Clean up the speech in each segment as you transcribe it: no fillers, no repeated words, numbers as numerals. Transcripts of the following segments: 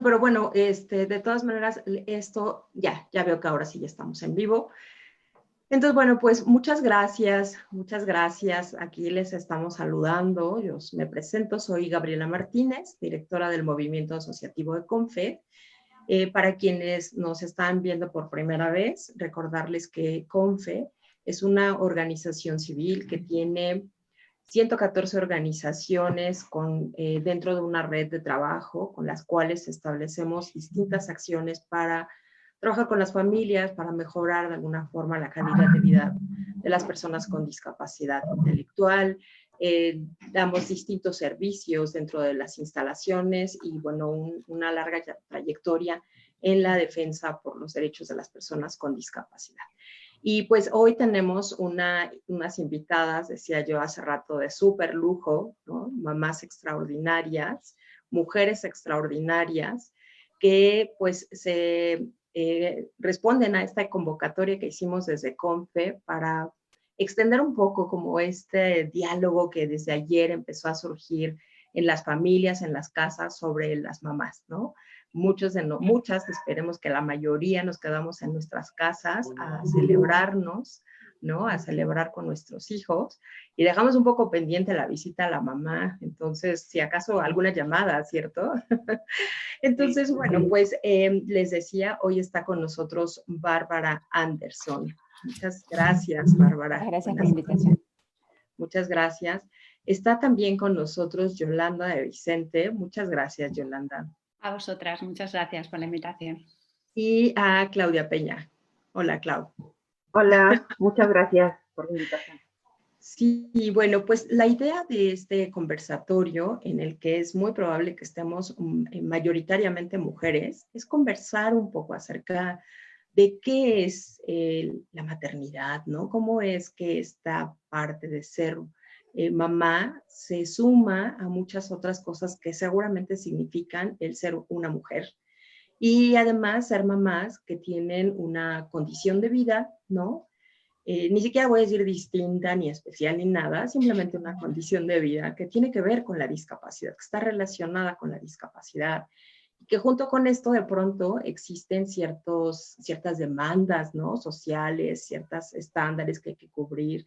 pero bueno, de todas maneras, esto ya veo que ahora sí ya estamos en vivo. Entonces, bueno, pues muchas gracias, muchas gracias. Aquí les estamos saludando. Yo me presento, soy Gabriela Martínez, directora del Movimiento Asociativo de CONFE. Para quienes nos están viendo por primera vez, recordarles que CONFE es una organización civil que tiene 114 organizaciones dentro de una red de trabajo con las cuales establecemos distintas acciones para trabajar con las familias, para mejorar de alguna forma la calidad de vida de las personas con discapacidad intelectual. Damos distintos servicios dentro de las instalaciones y, bueno, una larga trayectoria en la defensa por los derechos de las personas con discapacidad. Y pues hoy tenemos unas invitadas, decía yo hace rato, de súper lujo, ¿no? Mamás extraordinarias, mujeres extraordinarias, que pues responden a esta convocatoria que hicimos desde CONFE para extender un poco como este diálogo que desde ayer empezó a surgir en las familias, en las casas, sobre las mamás, ¿no? Muchas, esperemos que la mayoría nos quedamos en nuestras casas a celebrarnos, ¿no? A celebrar con nuestros hijos y dejamos un poco pendiente la visita a la mamá. Entonces, si acaso alguna llamada, ¿cierto? Entonces, bueno, pues les decía, hoy está con nosotros Bárbara Anderson. Muchas gracias, Bárbara. Gracias por la invitación. Muchas gracias. Está también con nosotros Yolanda de Vicente. Muchas gracias, Yolanda. A vosotras, muchas gracias por la invitación. Y a Claudia Peña. Hola, Clau. Hola, muchas gracias por la invitación. Sí, bueno, pues la idea de este conversatorio, en el que es muy probable que estemos mayoritariamente mujeres, es conversar un poco acerca de qué es la maternidad, ¿no? Cómo es que esta parte de ser mamá se suma a muchas otras cosas que seguramente significan el ser una mujer. Y además ser mamás que tienen una condición de vida, ¿no? Ni siquiera voy a decir distinta, ni especial, ni nada, simplemente una condición de vida que tiene que ver con la discapacidad, que está relacionada con la discapacidad, y que junto con esto de pronto existen ciertas demandas, ¿no? Sociales, ciertos estándares que hay que cubrir,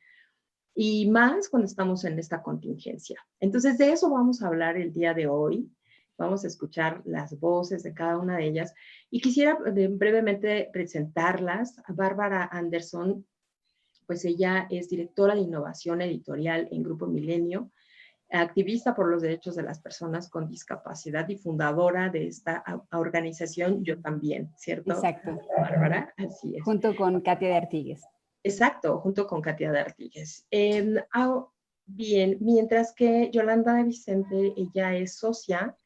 y más cuando estamos en esta contingencia. Entonces, de eso vamos a hablar el día de hoy. Vamos a escuchar las voces de cada una de ellas, y quisiera brevemente presentarlas. A Bárbara Anderson, pues ella es directora de innovación editorial en Grupo Milenio, activista por los derechos de las personas con discapacidad y fundadora de esta organización Yo También, ¿cierto? Exacto. Bárbara, así es. Junto con Katia de Artigues. Exacto, junto con Katia de Artigues. Bien, mientras que Yolanda de Vicente, ella es socia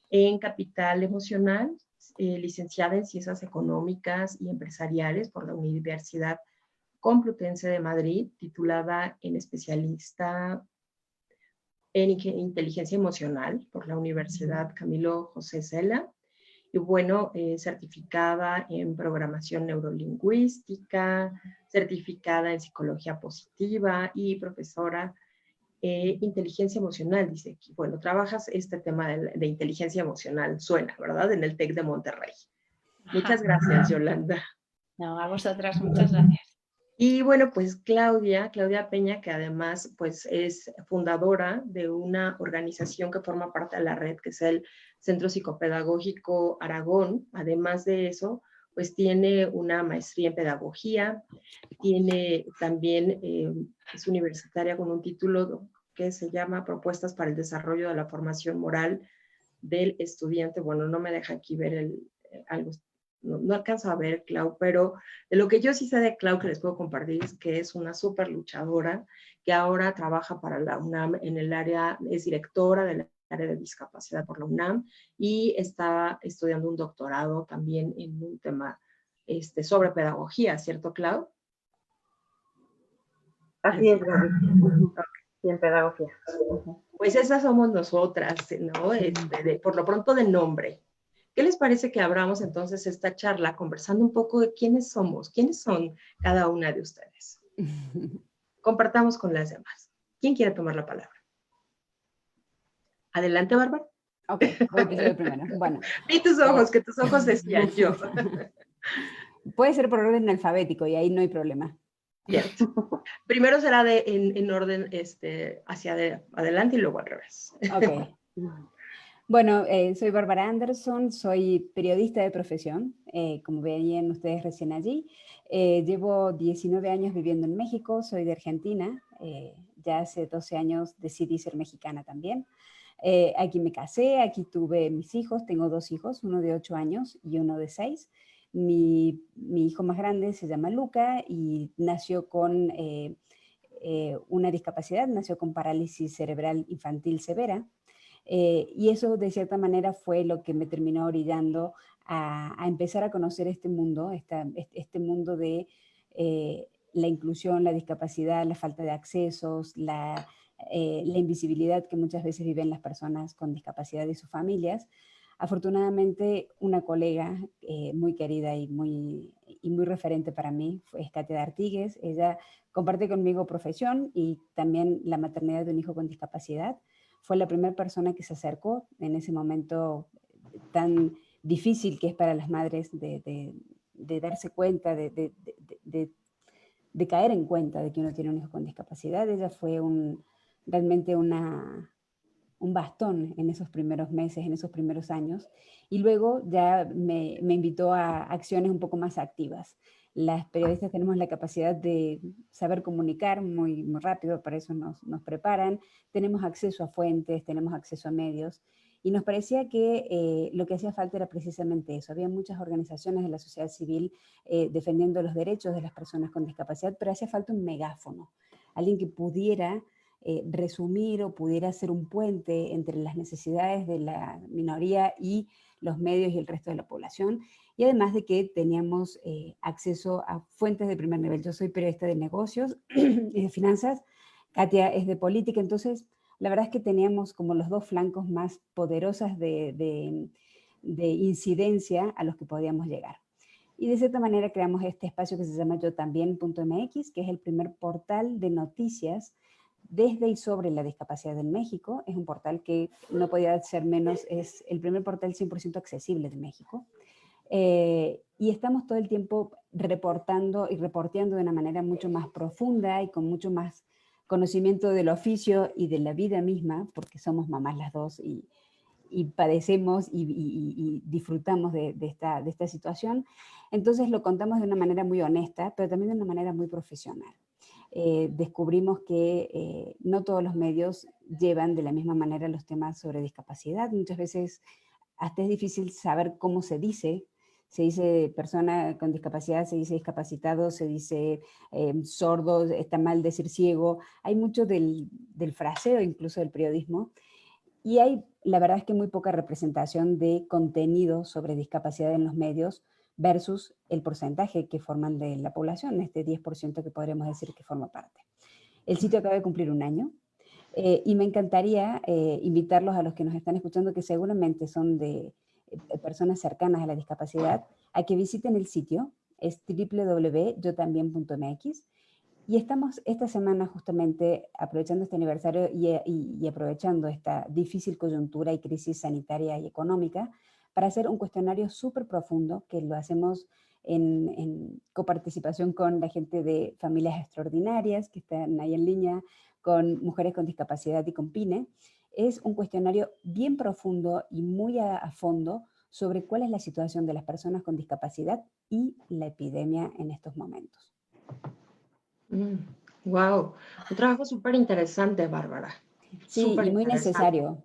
en Capital Emocional, licenciada en Ciencias Económicas y Empresariales por la Universidad Complutense de Madrid, titulada en especialista en inteligencia emocional por la Universidad Camilo José Cela, y bueno, certificada en programación neurolingüística, certificada en psicología positiva y profesora inteligencia emocional, dice aquí. Bueno, trabajas este tema de inteligencia emocional, suena, ¿verdad? En el TEC de Monterrey. Muchas gracias, Yolanda. No, a vosotras, muchas gracias. Y bueno, pues Claudia Peña, que además pues es fundadora de una organización que forma parte de la red, que es el Centro Psicopedagógico Aragón. Además de eso, pues tiene una maestría en pedagogía, tiene también, es universitaria con un título que se llama Propuestas para el Desarrollo de la Formación Moral del Estudiante. Bueno, no me deja aquí ver algo. No alcanzo a ver, Clau, pero de lo que yo sí sé de Clau que les puedo compartir es que es una súper luchadora, que ahora trabaja para la UNAM en el área, es directora del área de discapacidad por la UNAM, y está estudiando un doctorado también en un tema sobre pedagogía, ¿cierto, Clau? Así es, Gaby. Y en pedagogía. Pues esas somos nosotras, ¿no? Por lo pronto de nombre. ¿Qué les parece que abramos entonces esta charla conversando un poco de quiénes somos? ¿Quiénes son cada una de ustedes? Compartamos con las demás. ¿Quién quiere tomar la palabra? Adelante, Bárbara. Ok, voy a empezar primero. Bueno, Vi tus ojos, que tus ojos decían yo. puede ser por orden alfabético y ahí no hay problema. Bien. Primero será en orden hacia adelante y luego al revés. Ok. Bueno, soy Bárbara Anderson, soy periodista de profesión, como veían ustedes recién allí. Llevo 19 años viviendo en México, soy de Argentina, ya hace 12 años decidí ser mexicana también. Aquí me casé, aquí tuve mis hijos, tengo 2 hijos, uno de 8 años y uno de 6. Mi hijo más grande se llama Luca y nació con una discapacidad, nació con parálisis cerebral infantil severa. Y eso de cierta manera fue lo que me terminó orillando a empezar a conocer este mundo, este mundo de la inclusión, la discapacidad, la falta de accesos, la invisibilidad que muchas veces viven las personas con discapacidad y sus familias. Afortunadamente, una colega muy querida y muy referente para mí es Katia Artigues. Ella comparte conmigo profesión y también la maternidad de un hijo con discapacidad. Fue la primera persona que se acercó en ese momento tan difícil que es para las madres de darse cuenta, de caer en cuenta de que uno tiene un hijo con discapacidad. Ella fue realmente un bastón en esos primeros meses, en esos primeros años, y luego ya me invitó a acciones un poco más activas. Las periodistas tenemos la capacidad de saber comunicar muy rápido, para eso nos preparan, tenemos acceso a fuentes, tenemos acceso a medios, y nos parecía que lo que hacía falta era precisamente eso. Había muchas organizaciones de la sociedad civil defendiendo los derechos de las personas con discapacidad, pero hacía falta un megáfono, alguien que pudiera resumir o pudiera ser un puente entre las necesidades de la minoría y los medios y el resto de la población, y además de que teníamos acceso a fuentes de primer nivel. Yo soy periodista de negocios y de finanzas, Katia es de política, entonces la verdad es que teníamos como los dos flancos más poderosas de incidencia a los que podíamos llegar. Y de cierta manera creamos este espacio que se llama yotambién.mx, que es el primer portal de noticias desde y sobre la discapacidad en México. Es un portal que no podía ser menos, es el primer portal 100% accesible de México. Y estamos todo el tiempo reportando y reporteando de una manera mucho más profunda y con mucho más conocimiento del oficio y de la vida misma, porque somos mamás las dos y padecemos y disfrutamos de esta situación. Entonces lo contamos de una manera muy honesta, pero también de una manera muy profesional. Descubrimos que no todos los medios llevan de la misma manera los temas sobre discapacidad. Muchas veces hasta es difícil saber cómo se dice. Se dice persona con discapacidad, se dice discapacitado, se dice sordo, está mal decir ciego. Hay mucho del fraseo incluso del periodismo. Y hay, la verdad es que muy poca representación de contenido sobre discapacidad en los medios versus el porcentaje que forman de la población, este 10% que podríamos decir que forma parte. El sitio acaba de cumplir 1 año y me encantaría invitarlos a los que nos están escuchando, que seguramente son de personas cercanas a la discapacidad, a que visiten el sitio, es www.yotambién.mx. Y estamos esta semana justamente aprovechando este aniversario y aprovechando esta difícil coyuntura y crisis sanitaria y económica para hacer un cuestionario súper profundo que lo hacemos en coparticipación con la gente de Familias Extraordinarias que están ahí en línea, con Mujeres con Discapacidad y con PINE. Es un cuestionario bien profundo y muy a fondo sobre cuál es la situación de las personas con discapacidad y la epidemia en estos momentos. Wow, un trabajo súper interesante, Bárbara. Sí, Súper y muy necesario.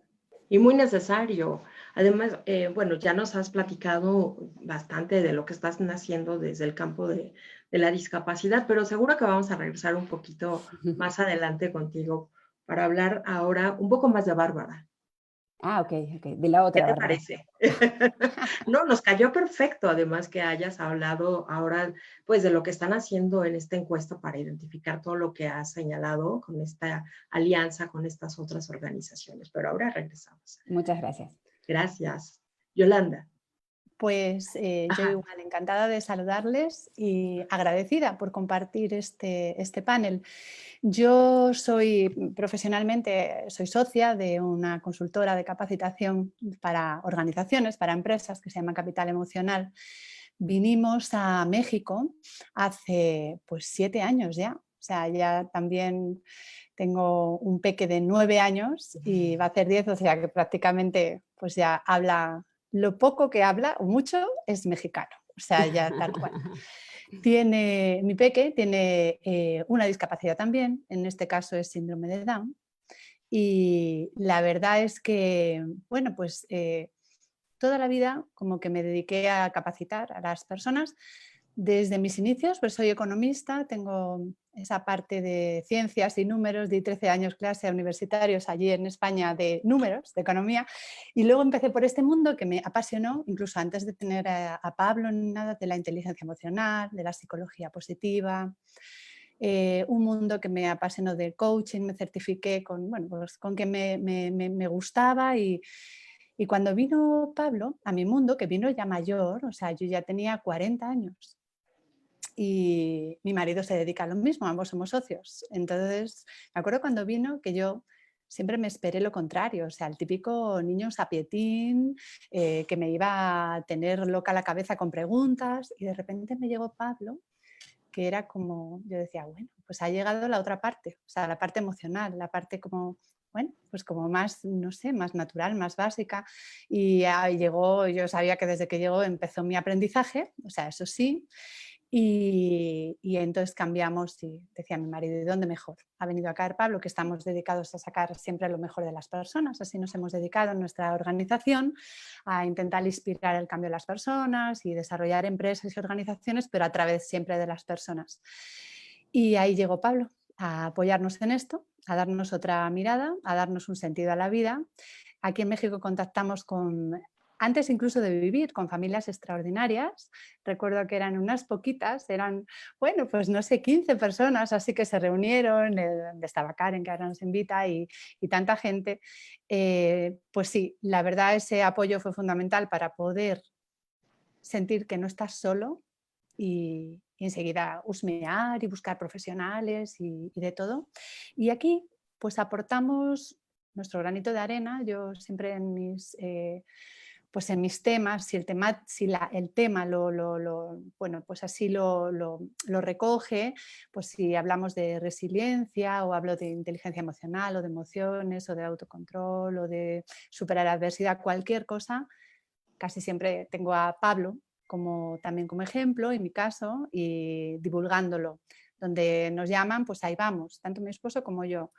Y muy necesario. Además, bueno, ya nos has platicado bastante de lo que estás haciendo desde el campo de la discapacidad, pero seguro que vamos a regresar un poquito más adelante contigo para hablar ahora un poco más de Bárbara. Ah, ok, de la otra ¿Qué te Bárbara. parece? No, nos cayó perfecto, además que hayas hablado ahora, pues, de lo que están haciendo en esta encuesta para identificar todo lo que has señalado con esta alianza con estas otras organizaciones. Pero ahora regresamos. Muchas gracias. Gracias. Yolanda. Pues yo Ajá. igual, encantada de saludarles y agradecida por compartir este panel. Yo soy profesionalmente, soy socia de una consultora de capacitación para organizaciones, para empresas, que se llama Capital Emocional. Vinimos a México hace pues 7 años ya. O sea, ya también tengo un peque de 9 años y va a hacer 10, o sea que prácticamente pues ya habla, lo poco que habla, o mucho, es mexicano. O sea, ya tal cual. Mi peque tiene una discapacidad también, en este caso es síndrome de Down, y la verdad es que, bueno, pues toda la vida como que me dediqué a capacitar a las personas desde mis inicios, pues soy economista, tengo esa parte de ciencias y números, di 13 años clase a universitarios allí en España de números, de economía, y luego empecé por este mundo que me apasionó, incluso antes de tener a Pablo ni nada, de la inteligencia emocional, de la psicología positiva, un mundo que me apasionó de coaching, me certifiqué con, bueno, pues con que me gustaba y cuando vino Pablo a mi mundo, que vino ya mayor, o sea, yo ya tenía 40 años y mi marido se dedica a lo mismo, ambos somos socios. Entonces, me acuerdo cuando vino que yo siempre me esperé lo contrario, o sea, el típico niño sapietín que me iba a tener loca la cabeza con preguntas y de repente me llegó Pablo, que era como, yo decía, bueno, pues ha llegado la otra parte, o sea, la parte emocional, la parte como, bueno, pues como más, no sé, más natural, más básica. Y llegó, yo sabía que desde que llegó empezó mi aprendizaje, o sea, eso sí. Y entonces cambiamos y decía mi marido, ¿y dónde mejor? Ha venido a caer Pablo, que estamos dedicados a sacar siempre lo mejor de las personas, así nos hemos dedicado en nuestra organización a intentar inspirar el cambio de las personas y desarrollar empresas y organizaciones, pero a través siempre de las personas. Y ahí llegó Pablo a apoyarnos en esto, a darnos otra mirada, a darnos un sentido a la vida. Aquí en México contactamos con, antes incluso de vivir, con familias extraordinarias. Recuerdo que eran unas poquitas, eran, bueno, pues no sé, 15 personas, así que se reunieron, donde estaba Karen, que ahora nos invita, y tanta gente. Pues sí, la verdad ese apoyo fue fundamental para poder sentir que no estás solo y enseguida husmear y buscar profesionales y de todo. Y aquí pues aportamos nuestro granito de arena. Yo siempre en mis... pues en mis temas, si el tema, el tema bueno, pues así lo recoge, pues si hablamos de resiliencia o hablo de inteligencia emocional o de emociones o de autocontrol o de superar adversidad, cualquier cosa, casi siempre tengo a Pablo también como ejemplo, en mi caso, y divulgándolo. Donde nos llaman, pues ahí vamos, tanto mi esposo como yo,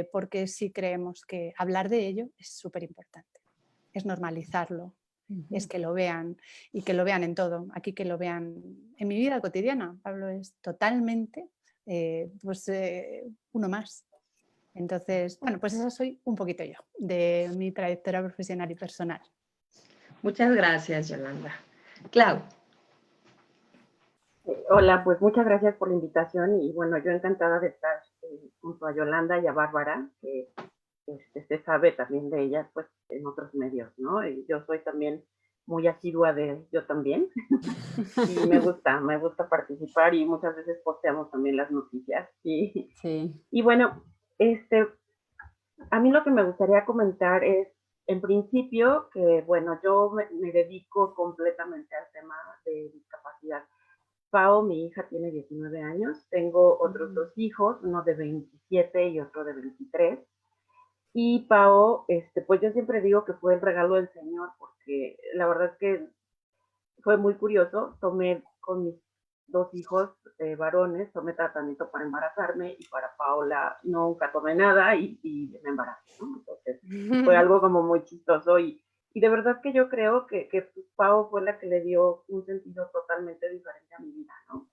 porque sí creemos que hablar de ello es súper importante. Es normalizarlo, es que lo vean y que lo vean en todo. Aquí que lo vean en mi vida cotidiana. Pablo es totalmente uno más. Entonces, bueno, pues esa soy un poquito yo, de mi trayectoria profesional y personal. Muchas gracias, Yolanda. Clau. Hola, pues muchas gracias por la invitación y bueno, yo encantada de estar junto a Yolanda y a Bárbara, que se sabe también de ellas pues en otros medios, ¿no? Y yo soy también muy asidua de yo también y me gusta participar y muchas veces posteamos también las noticias y, Sí. Y bueno, a mí lo que me gustaría comentar es, en principio, que bueno, yo me dedico completamente al tema de discapacidad. Pau, mi hija, tiene 19 años, tengo otros 2 hijos, uno de 27 y otro de 23. Y Pau, pues yo siempre digo que fue el regalo del Señor, porque la verdad es que fue muy curioso. Tomé con mis 2 hijos varones, tomé tratamiento para embarazarme y para Paola nunca tomé nada y me embaracé, ¿no? Entonces fue algo como muy chistoso y de verdad que yo creo que Pau fue la que le dio un sentido totalmente diferente a mi vida, ¿no?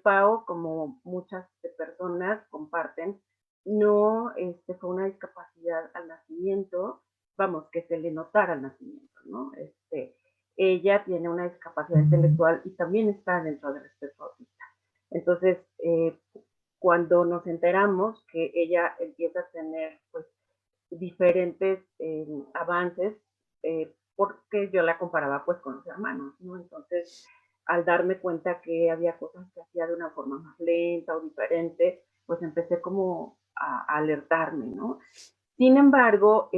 Pau, como muchas personas comparten, no fue una discapacidad al nacimiento, vamos, que se le notara al nacimiento, ¿no? Ella tiene una discapacidad intelectual y también está dentro del espectro autista. Entonces, cuando nos enteramos que ella empieza a tener pues diferentes avances, porque yo la comparaba pues con los hermanos, ¿no? Entonces, al darme cuenta que había cosas que hacía de una forma más lenta o diferente, pues empecé como a alertarme, ¿no? Sin embargo,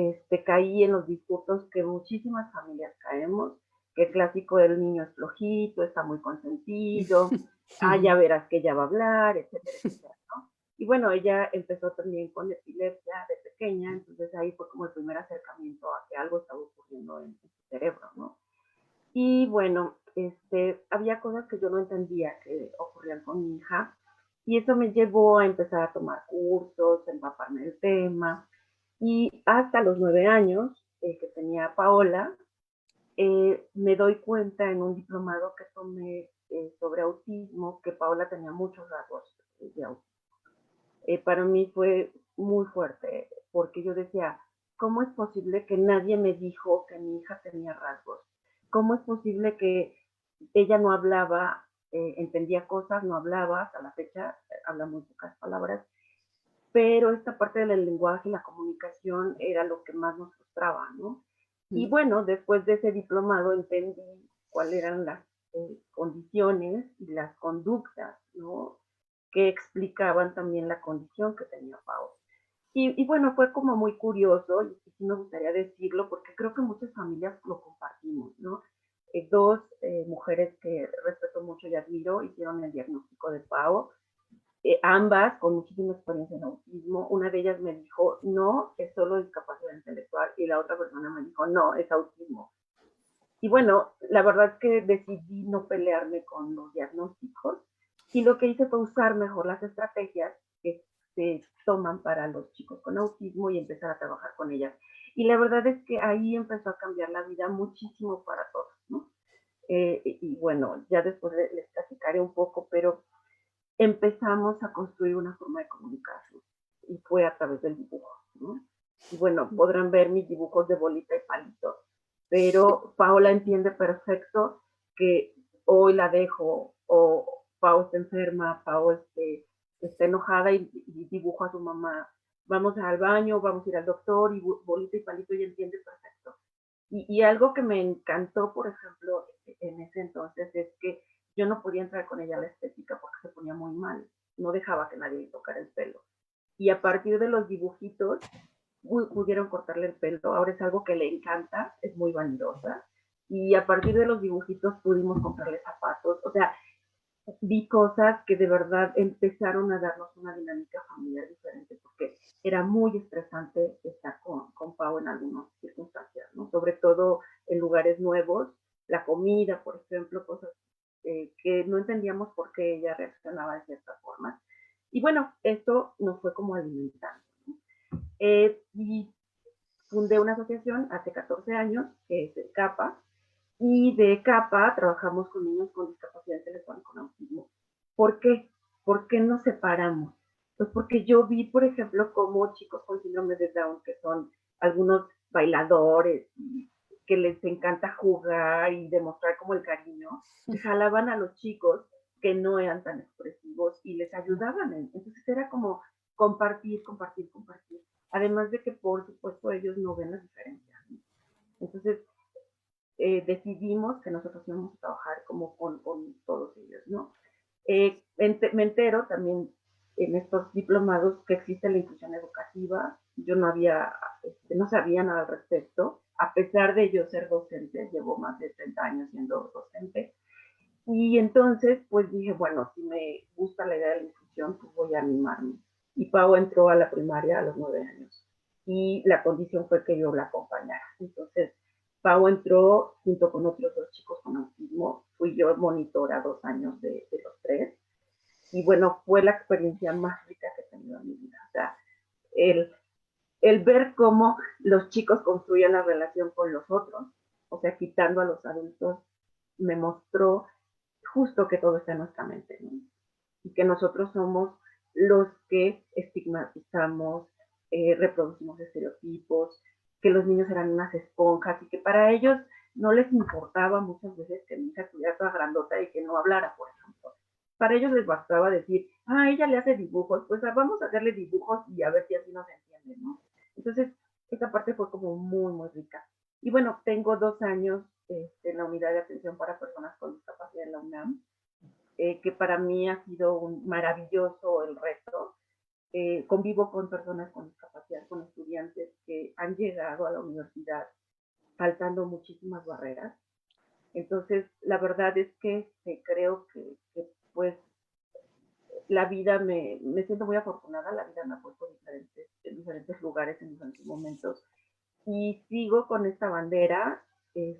caí en los discursos que muchísimas familias caemos, que el clásico del niño es flojito, está muy consentido, ya verás que ya va a hablar, etcétera, etcétera, ¿no? Y bueno, ella empezó también con epilepsia de pequeña, entonces ahí fue como el primer acercamiento a que algo estaba ocurriendo en su cerebro, ¿no? Y bueno, había cosas que yo no entendía que ocurrían con mi hija, y eso me llevó a empezar a tomar cursos, a empaparme del tema, y hasta los 9 años que tenía Paola, me doy cuenta en un diplomado que tomé sobre autismo que Paola tenía muchos rasgos de autismo. Para mí fue muy fuerte porque yo decía, ¿cómo es posible que nadie me dijo que mi hija tenía rasgos? ¿Cómo es posible que ella no hablaba, entendía cosas, no hablaba, hasta la fecha habla muy pocas palabras, pero esta parte del lenguaje y la comunicación era lo que más nos frustraba, ¿no? Y bueno, después de ese diplomado entendí cuáles eran las condiciones y las conductas, ¿no? Que explicaban también la condición que tenía Pau. Y bueno, fue como muy curioso, y sí me gustaría decirlo, porque creo que muchas familias lo compartimos, ¿no? Dos mujeres que respeto mucho y admiro hicieron el diagnóstico de Pau, ambas con muchísima experiencia en autismo. Una de ellas me dijo, no, es solo discapacidad intelectual, y la otra persona me dijo, no, es autismo. Y bueno, la verdad es que decidí no pelearme con los diagnósticos, y lo que hice fue usar mejor las estrategias que se toman para los chicos con autismo y empezar a trabajar con ellas. Y la verdad es que ahí empezó a cambiar la vida muchísimo para todos, ¿no? Y bueno, ya después les platicaré un poco, pero empezamos a construir una forma de comunicación y fue a través del dibujo, ¿no? Y bueno, podrán ver mis dibujos de bolita y palito, pero Paola entiende perfecto que hoy la dejo, o Pau está enferma, Pau está enojada y dibujo a su mamá, vamos al baño, vamos a ir al doctor, y bolita y palito, ella entiende perfecto. Y algo que me encantó, por ejemplo, en ese entonces, es que yo no podía entrar con ella a la estética porque se ponía muy mal, no dejaba que nadie le tocara el pelo. Y a partir de los dibujitos pudieron cortarle el pelo, ahora es algo que le encanta, es muy vanidosa, y a partir de los dibujitos pudimos comprarle zapatos, o sea, vi cosas que de verdad empezaron a darnos una dinámica familiar diferente, porque era muy estresante estar con Pau en algunas circunstancias, ¿no? Sobre todo en lugares nuevos, la comida, por ejemplo, cosas que no entendíamos por qué ella reaccionaba de cierta forma. Y bueno, esto nos fue como alimentando, ¿no? Y fundé una asociación hace 14 años, que es el CAPA, y de CAPA trabajamos con niños con discapacidad intelectual con autismo. ¿Por qué? ¿Por qué nos separamos? Pues porque yo vi, por ejemplo, cómo chicos con síndrome de Down, que son algunos bailadores y que les encanta jugar y demostrar como el cariño, se jalaban a los chicos que no eran tan expresivos y les ayudaban. Entonces era como compartir, compartir, compartir. Además de que, por supuesto, ellos no ven la diferencia, ¿no? Entonces, decidimos que nosotros íbamos a trabajar como con todos ellos, ¿no? Me entero también en estos diplomados que existe la inclusión educativa. Yo no sabía nada al respecto, a pesar de yo ser docente, llevo más de 30 años siendo docente. Y entonces, pues dije, bueno, si me gusta la idea de la inclusión, pues voy a animarme. Y Pau entró a la primaria a los 9 años. Y la condición fue que yo la acompañara. Entonces, Pau entró junto con otros 2 chicos con autismo. Fui yo monitora 2 años de los 3. Y bueno, fue la experiencia más rica que he tenido en mi vida. O sea, el ver cómo los chicos construían la relación con los otros, o sea, quitando a los adultos, me mostró justo que todo está en nuestra mente, ¿no? Y que nosotros somos los que estigmatizamos, reproducimos estereotipos, que los niños eran unas esponjas y que para ellos no les importaba muchas veces que mi hija estuviera toda grandota y que no hablara, por ejemplo. Para ellos les bastaba decir, ella le hace dibujos, pues vamos a hacerle dibujos y a ver si así nos entiende, ¿no? Entonces, esa parte fue como muy, muy rica. Y bueno, tengo 2 años en la unidad de atención para personas con discapacidad en la UNAM, que para mí ha sido un maravilloso el reto. Convivo con personas con discapacidad, con estudiantes que han llegado a la universidad faltando muchísimas barreras. Entonces, la verdad es que creo que pues la vida me siento muy afortunada, la vida me ha puesto en diferentes lugares, en diferentes momentos, y sigo con esta bandera.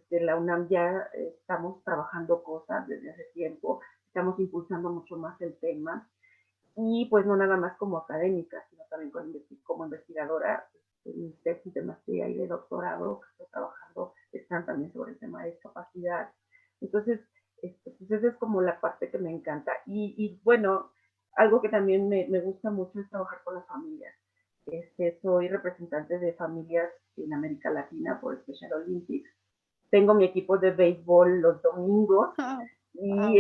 La UNAM ya estamos trabajando cosas desde hace tiempo, estamos impulsando mucho más el tema, y pues no nada más como académica, sino también como investigadora. Mis tesis de maestría y de doctorado que estoy trabajando están también sobre el tema de discapacidad. Entonces, pues esa es como la parte que me encanta. Y bueno, algo que también me gusta mucho es trabajar con las familias. Soy representante de familias en América Latina por Special Olympics. Tengo mi equipo de béisbol los domingos y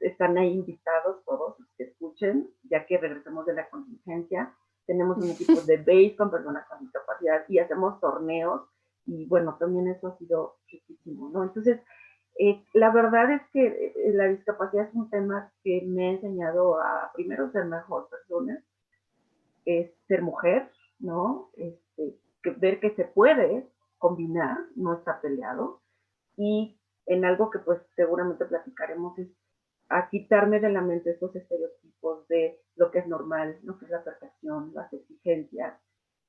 están ahí invitados todos los que escuchen, ya que regresamos de la contingencia. Tenemos un equipo de béisbol con personas con discapacidad y hacemos torneos, y bueno, también eso ha sido riquísimo, ¿no? Entonces, la verdad es que la discapacidad es un tema que me ha enseñado a primero ser mejor persona, ser mujer, ¿no? Ver que se puede combinar, no está peleado, y en algo que pues seguramente platicaremos es a quitarme de la mente estos estereotipos de lo que es normal, lo que es la perfección, las exigencias,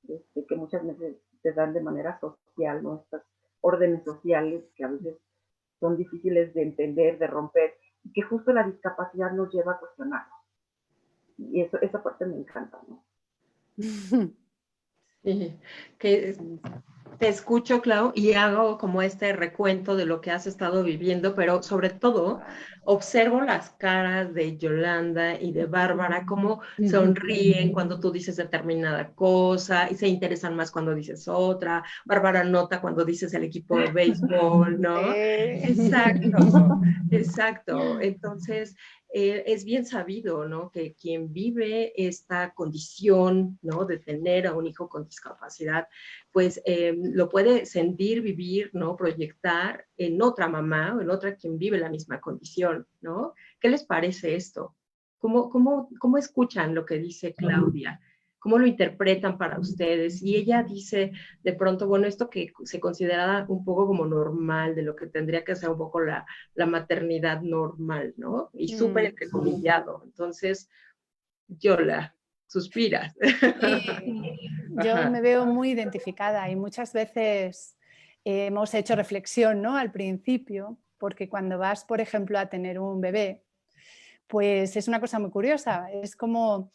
que muchas veces se dan de manera social, ¿no? Estas órdenes sociales que a veces son difíciles de entender, de romper, y que justo la discapacidad nos lleva a cuestionarlo. Y esa parte me encanta, ¿no? Sí, que te escucho, Clau, y hago como este recuento de lo que has estado viviendo, pero sobre todo observo las caras de Yolanda y de Bárbara, cómo sonríen cuando tú dices determinada cosa y se interesan más cuando dices otra. Bárbara nota cuando dices el equipo de béisbol, ¿no? Exacto, exacto. Entonces, es bien sabido, ¿no? Que quien vive esta condición, ¿no? De tener a un hijo con discapacidad, pues lo puede sentir, vivir, ¿no? Proyectar en otra mamá o en otra quien vive la misma condición, ¿no? ¿Qué les parece esto? ¿Cómo escuchan lo que dice Claudia? ¿Cómo lo interpretan para ustedes? Y ella dice de pronto, bueno, esto que se considera un poco como normal, de lo que tendría que ser un poco la maternidad normal, ¿no? Y súper entrecomillado. Entonces, Yola, suspiras. Yo me veo muy identificada y muchas veces hemos hecho reflexión, ¿no? Al principio, porque cuando vas, por ejemplo, a tener un bebé, pues es una cosa muy curiosa. Es como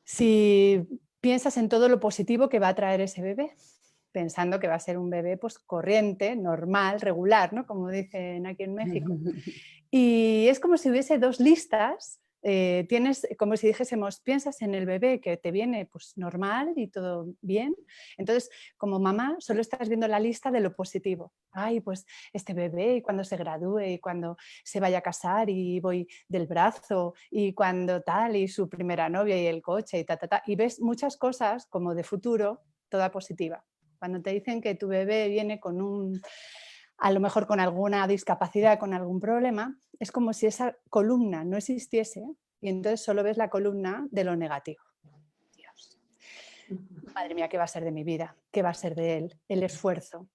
si piensas en todo lo positivo que va a traer ese bebé, pensando que va a ser un bebé pues corriente, normal, regular, ¿no? Como dicen aquí en México. Y es como si hubiese dos listas. Tienes, como si dijésemos, piensas en el bebé que te viene pues normal y todo bien. Entonces, como mamá, solo estás viendo la lista de lo positivo. Ay, pues este bebé, y cuando se gradúe, y cuando se vaya a casar, y voy del brazo, y cuando tal, y su primera novia, y el coche, y ta, ta, ta. Y ves muchas cosas como de futuro, toda positiva. Cuando te dicen que tu bebé viene con a lo mejor con alguna discapacidad, con algún problema, es como si esa columna no existiese y entonces solo ves la columna de lo negativo. Dios, madre mía, ¿qué va a ser de mi vida? ¿Qué va a ser de él? El esfuerzo.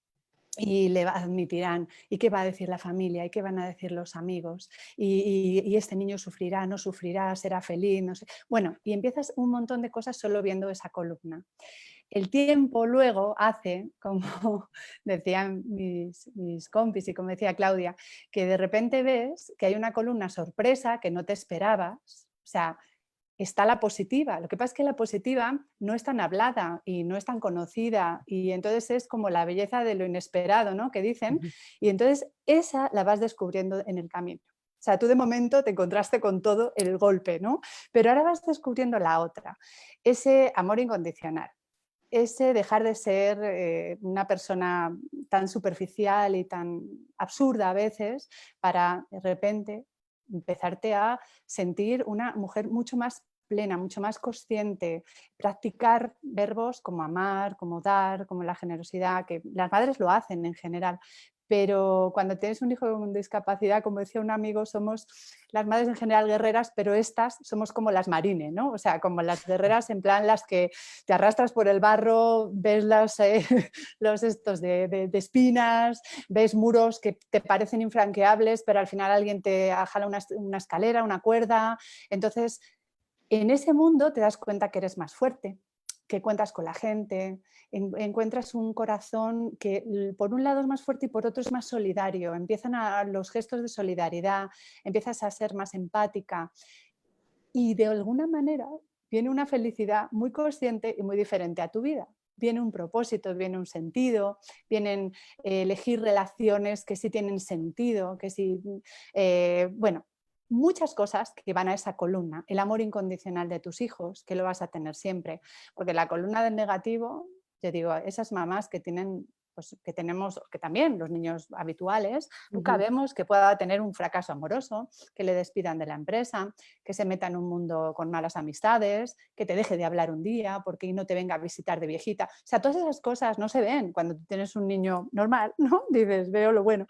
Y le admitirán, y qué va a decir la familia, y qué van a decir los amigos, y este niño sufrirá, no sufrirá, será feliz, no sé. Bueno, y empiezas un montón de cosas solo viendo esa columna. El tiempo luego hace, como decían mis compis y como decía Claudia, que de repente ves que hay una columna sorpresa que no te esperabas, o sea, está la positiva. Lo que pasa es que la positiva no es tan hablada y no es tan conocida y entonces es como la belleza de lo inesperado, ¿no? Que dicen, y entonces esa la vas descubriendo en el camino. O sea, tú de momento te encontraste con todo el golpe, ¿no? Pero ahora vas descubriendo la otra, ese amor incondicional, ese dejar de ser una persona tan superficial y tan absurda a veces para de repente empezarte a sentir una mujer mucho más plena, mucho más consciente, practicar verbos como amar, como dar, como la generosidad, que las madres lo hacen en general, pero cuando tienes un hijo con discapacidad, como decía un amigo, somos las madres en general guerreras, pero estas somos como las marines, ¿no? O sea, como las guerreras en plan las que te arrastras por el barro, ves los estos de espinas, ves muros que te parecen infranqueables, pero al final alguien te jala una escalera, una cuerda. Entonces, en ese mundo te das cuenta que eres más fuerte, que cuentas con la gente, encuentras un corazón que por un lado es más fuerte y por otro es más solidario, empiezan los gestos de solidaridad, empiezas a ser más empática y de alguna manera viene una felicidad muy consciente y muy diferente a tu vida. Viene un propósito, viene un sentido, vienen elegir relaciones que sí tienen sentido, que sí, bueno, muchas cosas que van a esa columna. El amor incondicional de tus hijos, que lo vas a tener siempre, porque la columna del negativo, yo digo, esas mamás que tienen, pues, que tenemos, que también los niños habituales, nunca vemos que pueda tener un fracaso amoroso, que le despidan de la empresa, que se meta en un mundo con malas amistades, que te deje de hablar un día porque no te venga a visitar de viejita. O sea, todas esas cosas no se ven cuando tienes un niño normal, ¿no? Dices, veo lo bueno.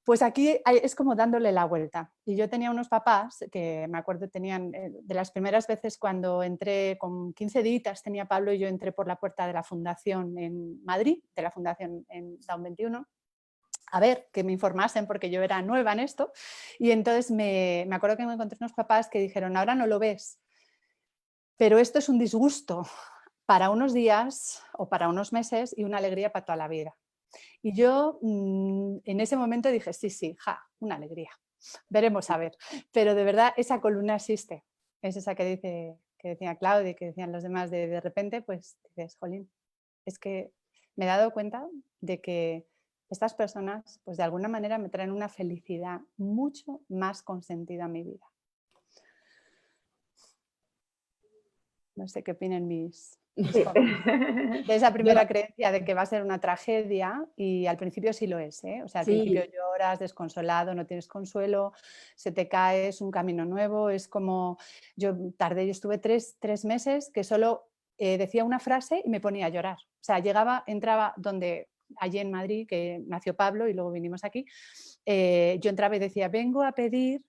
Pues aquí es como dándole la vuelta. Y yo tenía unos papás que me acuerdo tenían, de las primeras veces cuando entré con 15 días, tenía Pablo y yo entré por la puerta de la fundación en Madrid, de la fundación en Down 21, a ver, que me informasen porque yo era nueva en esto. Y entonces me acuerdo que me encontré unos papás que dijeron, ahora no lo ves, pero esto es un disgusto para unos días o para unos meses y una alegría para toda la vida. Y yo en ese momento dije, sí, sí, una alegría, veremos a ver. Pero de verdad esa columna existe, es esa que decía Claudia y que decían los demás, de repente pues dices, jolín, es que me he dado cuenta de que estas personas pues de alguna manera me traen una felicidad mucho más consentida a mi vida. No sé qué opinan mis jóvenes. De esa primera creencia de que va a ser una tragedia y al principio sí lo es, ¿eh? O sea, al principio lloras, desconsolado, no tienes consuelo, se te cae, es un camino nuevo, es como, yo estuve tres meses que solo decía una frase y me ponía a llorar. O sea, entraba allí en Madrid, que nació Pablo y luego vinimos aquí, yo entraba y decía, vengo a pedir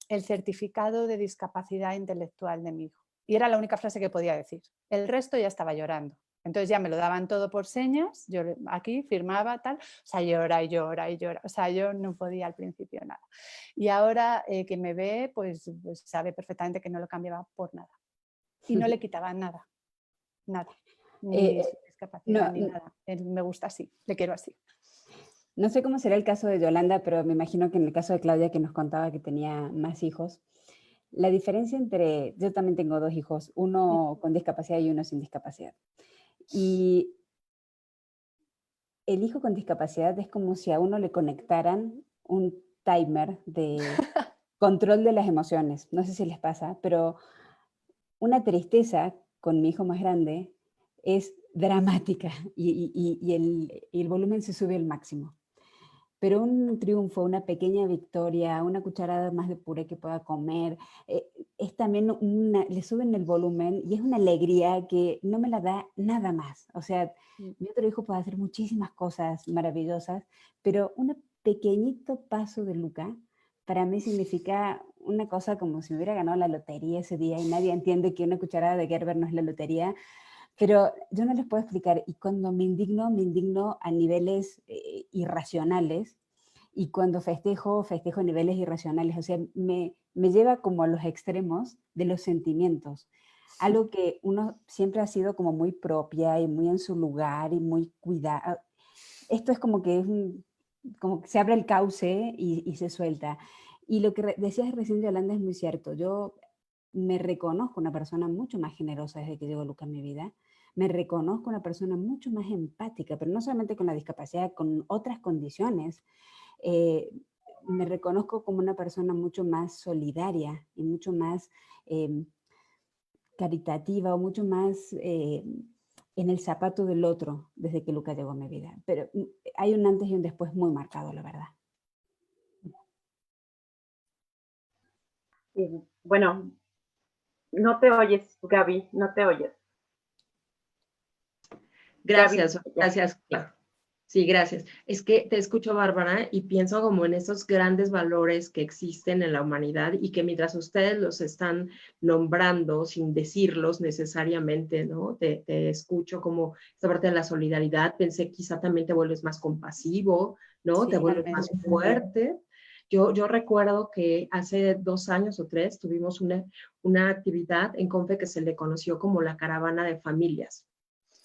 el certificado de discapacidad intelectual de mi hijo. Y era la única frase que podía decir. El resto ya estaba llorando. Entonces ya me lo daban todo por señas, yo aquí firmaba tal, o sea, llora y llora y llora. O sea, yo no podía al principio nada. Y ahora que me ve, pues sabe perfectamente que no lo cambiaba por nada. Y no le quitaba nada, nada. Ni su discapacidad, ni nada. Él me gusta así, le quiero así. No sé cómo será el caso de Yolanda, pero me imagino que en el caso de Claudia, que nos contaba que tenía más hijos, la diferencia yo también tengo 2 hijos, uno con discapacidad y uno sin discapacidad. Y el hijo con discapacidad es como si a uno le conectaran un timer de control de las emociones. No sé si les pasa, pero una tristeza con mi hijo más grande es dramática y el volumen se sube al máximo. Pero un triunfo, una pequeña victoria, una cucharada más de puré que pueda comer, es también le suben el volumen y es una alegría que no me la da nada más. O sea, mi otro hijo puede hacer muchísimas cosas maravillosas, pero un pequeñito paso de Luca para mí significa una cosa como si me hubiera ganado la lotería ese día y nadie entiende que una cucharada de Gerber no es la lotería. Pero yo no les puedo explicar, y cuando me indigno a niveles irracionales, y cuando festejo a niveles irracionales, o sea, me lleva como a los extremos de los sentimientos, algo que uno siempre ha sido como muy propia y muy en su lugar y muy cuidada. Esto es como que como que se abre el cauce y se suelta. Y lo que decías recién, Yolanda, es muy cierto. Yo me reconozco una persona mucho más generosa desde que llegó Luca a mi vida. Me reconozco una persona mucho más empática, pero no solamente con la discapacidad, con otras condiciones. Me reconozco como una persona mucho más solidaria y mucho más caritativa o mucho más en el zapato del otro desde que Luca llegó a mi vida. Pero hay un antes y un después muy marcado, la verdad. Bueno, No te oyes, Gaby, no te oyes. Gracias, Gaby, gracias, claro. Sí, gracias. Es que te escucho, Bárbara, y pienso como en esos grandes valores que existen en la humanidad y que mientras ustedes los están nombrando sin decirlos necesariamente, ¿no? Te escucho como esta parte de la solidaridad. Pensé quizá también te vuelves más compasivo, ¿no? Sí, Te vuelves más totalmente. fuerte. Yo recuerdo que hace 2 años o 3 tuvimos una actividad en CONFE que se le conoció como la caravana de familias.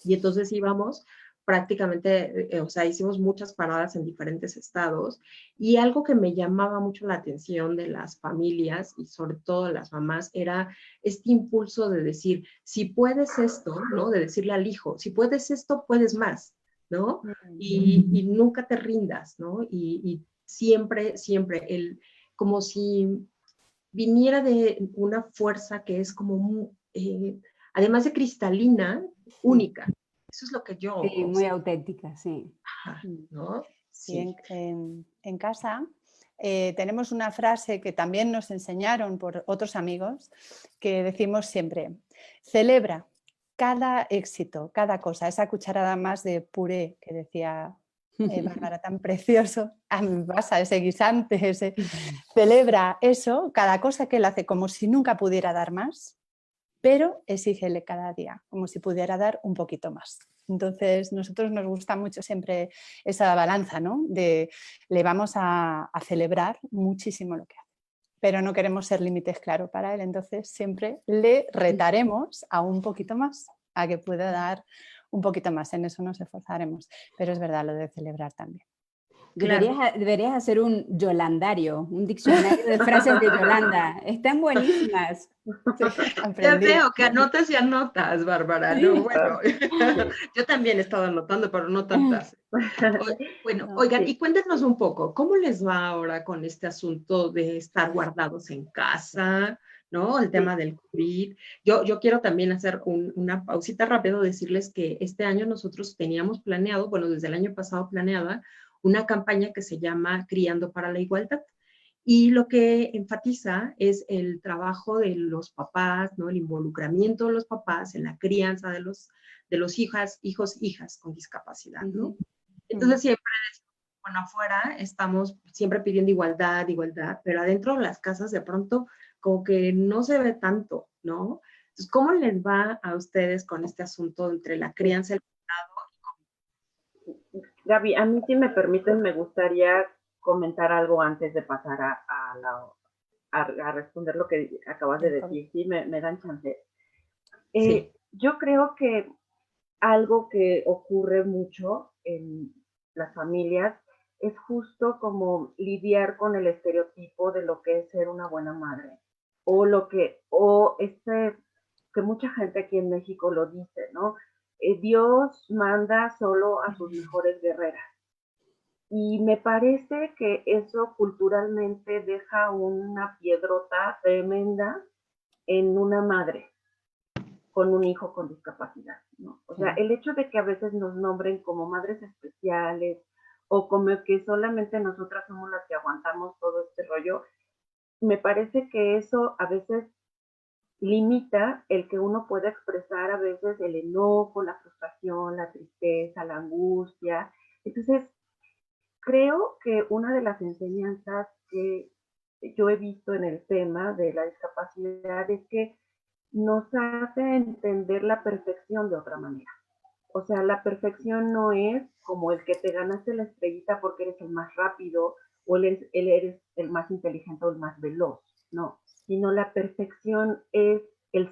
Y entonces íbamos prácticamente, o sea, hicimos muchas paradas en diferentes estados y algo que me llamaba mucho la atención de las familias y sobre todo de las mamás era este impulso de decir, si puedes esto, ¿no? De decirle al hijo, si puedes esto, puedes más, ¿no? Y nunca te rindas, ¿no? Y siempre, siempre, como si viniera de una fuerza que es como, además de cristalina, única. Eso es lo que yo Sí, muy observo, auténtica, sí. ¿no? Sí, Sí. en casa tenemos una frase que también nos enseñaron por otros amigos, que decimos siempre, celebra cada éxito, cada cosa, esa cucharada más de puré que decía Bárbara, tan precioso, a mí me pasa ese guisante, celebra eso, cada cosa que él hace como si nunca pudiera dar más, pero exígele cada día, como si pudiera dar un poquito más. Entonces, nosotros nos gusta mucho siempre esa balanza, ¿no? De le vamos a celebrar muchísimo lo que hace, pero no queremos ser límites, claro, para él. Entonces, siempre le retaremos a un poquito más, a que pueda dar un poquito más. En eso nos esforzaremos. Pero es verdad lo de celebrar también. Claro. Deberías hacer un yolandario, un diccionario de frases de Yolanda. Están buenísimas. Sí, Ya aprendí. veo que anotas y anotas, Bárbara. No, Sí. bueno, yo también he estado anotando, pero no tantas. Bueno, No. oigan, y Sí. cuéntenos un poco, ¿cómo les va ahora con este asunto de estar guardados en casa, ¿no? El tema Sí. del COVID. Yo quiero también hacer una pausita rápido, decirles que este año nosotros teníamos planeado, bueno, desde el año pasado planeada, una campaña que se llama Criando para la Igualdad. Y lo que enfatiza es el trabajo de los papás, ¿no? El involucramiento de los papás en la crianza de los hijos, hijas con discapacidad, ¿no? Entonces siempre, bueno, afuera estamos siempre pidiendo igualdad, igualdad, pero adentro de las casas de pronto como que no se ve tanto, ¿no? Entonces, ¿cómo les va a ustedes con este asunto entre la crianza y el Gaby, a mí si me permiten, me gustaría comentar algo antes de pasar a responder lo que acabas de El COVID. decir. Sí, me dan chance. Sí. Yo creo que algo que ocurre mucho en las familias es justo como lidiar con el estereotipo de lo que es ser una buena madre. O que mucha gente aquí en México lo dice, ¿no? Dios manda solo a sus mejores guerreras. Y me parece que eso culturalmente deja una piedrota tremenda en una madre con un hijo con discapacidad, ¿no? O sea, el hecho de que a veces nos nombren como madres especiales o como que solamente nosotras somos las que aguantamos todo este rollo, me parece que eso a veces limita el que uno pueda expresar a veces el enojo, la frustración, la tristeza, la angustia. Entonces, creo que una de las enseñanzas que yo he visto en el tema de la discapacidad es que nos hace entender la perfección de otra manera. O sea, la perfección no es como el que te ganaste la estrellita porque eres el más rápido o eres el más inteligente o el más veloz, no, sino la perfección es el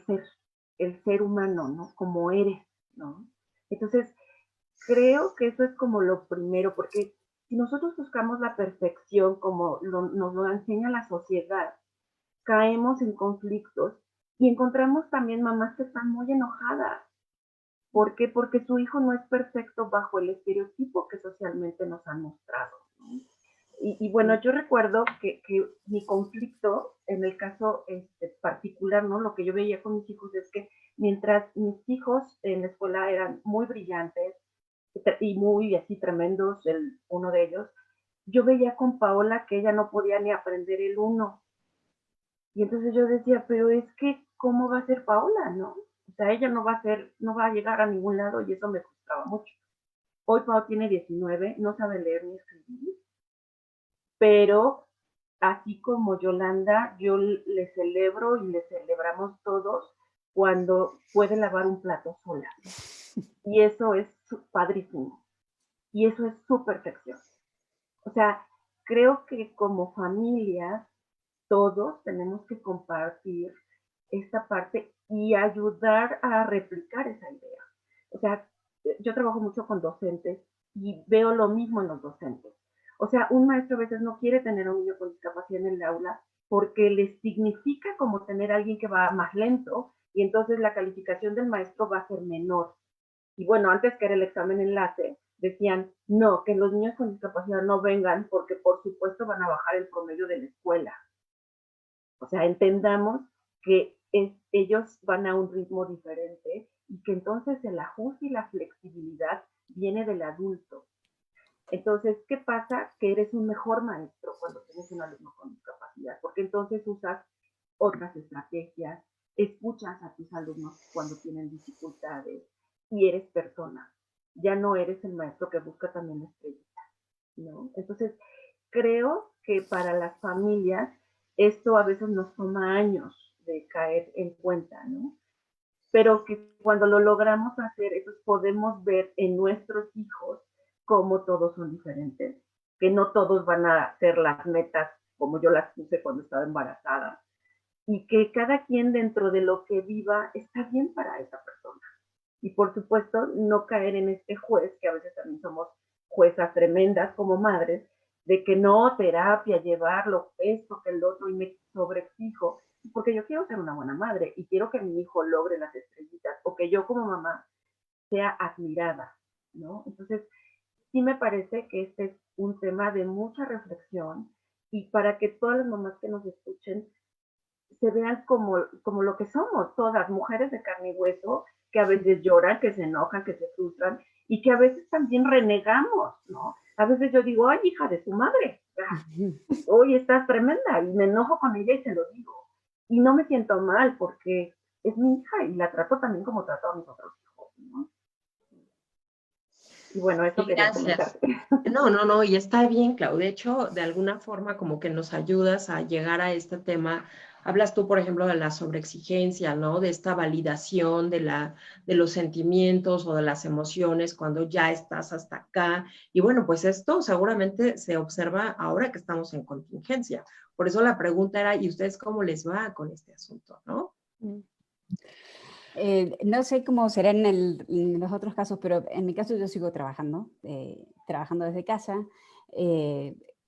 ser humano, ¿no? Como eres, ¿no? Entonces, creo que eso es como lo primero, porque si nosotros buscamos la perfección como nos lo enseña la sociedad, caemos en conflictos y encontramos también mamás que están muy enojadas. ¿Por qué? Porque su hijo no es perfecto bajo el estereotipo que socialmente nos han mostrado, ¿no? Y bueno, yo recuerdo que mi conflicto, en el caso particular, ¿no? Lo que yo veía con mis hijos es que mientras mis hijos en la escuela eran muy brillantes y muy así tremendos, uno de ellos, yo veía con Paola que ella no podía ni aprender el 1. Y entonces yo decía, pero es que, ¿cómo va a ser Paola, no? O sea, ella no va a llegar a ningún lado y eso me frustraba mucho. Hoy Pau tiene 19, no sabe leer ni escribir, pero así como Yolanda, yo le celebro y le celebramos todos cuando puede lavar un plato sola. Y eso es padrísimo. Y eso es su perfección. O sea, creo que como familias todos tenemos que compartir esta parte y ayudar a replicar esa idea. O sea, yo trabajo mucho con docentes y veo lo mismo en los docentes. O sea, un maestro a veces no quiere tener a un niño con discapacidad en el aula porque les significa como tener a alguien que va más lento y entonces la calificación del maestro va a ser menor. Y bueno, antes que era el examen enlace, decían, no, que los niños con discapacidad no vengan porque por supuesto van a bajar el promedio de la escuela. O sea, entendamos que ellos van a un ritmo diferente y que entonces el ajuste y la flexibilidad viene del adulto. Entonces, ¿qué pasa? Que eres un mejor maestro cuando tienes un alumno con discapacidad, porque entonces usas otras estrategias, escuchas a tus alumnos cuando tienen dificultades y eres persona. Ya no eres el maestro que busca también la estrellita, ¿no? Entonces, creo que para las familias esto a veces nos toma años de caer en cuenta, ¿no? Pero que cuando lo logramos hacer, entonces podemos ver en nuestros hijos cómo todos son diferentes, que no todos van a ser las metas como yo las puse cuando estaba embarazada, y que cada quien dentro de lo que viva está bien para esa persona. Y por supuesto, no caer en este juez, que a veces también somos juezas tremendas como madres, de que no, terapia, llevarlo, esto, que el otro, y me sobreexijo, porque yo quiero ser una buena madre y quiero que mi hijo logre las estrellitas, o que yo como mamá sea admirada, ¿no? Entonces, sí me parece que este es un tema de mucha reflexión y para que todas las mamás que nos escuchen se vean como lo que somos, todas mujeres de carne y hueso, que a veces lloran, que se enojan, que se frustran y que a veces también renegamos, ¿no? A veces yo digo, ay, hija de su madre, hoy estás tremenda y me enojo con ella y se lo digo. Y no me siento mal porque es mi hija y la trato también como trato a mis otros hijos, ¿no? Y bueno, eso quería comentar. No, y está bien, Clau. De hecho, de alguna forma como que nos ayudas a llegar a este tema. Hablas tú, por ejemplo, de la sobreexigencia, ¿no? De esta validación de los sentimientos o de las emociones cuando ya estás hasta acá. Y bueno, pues esto seguramente se observa ahora que estamos en contingencia. Por eso la pregunta era, ¿y ustedes cómo les va con este asunto, no? No sé cómo será en los otros casos, pero en mi caso yo sigo trabajando desde casa,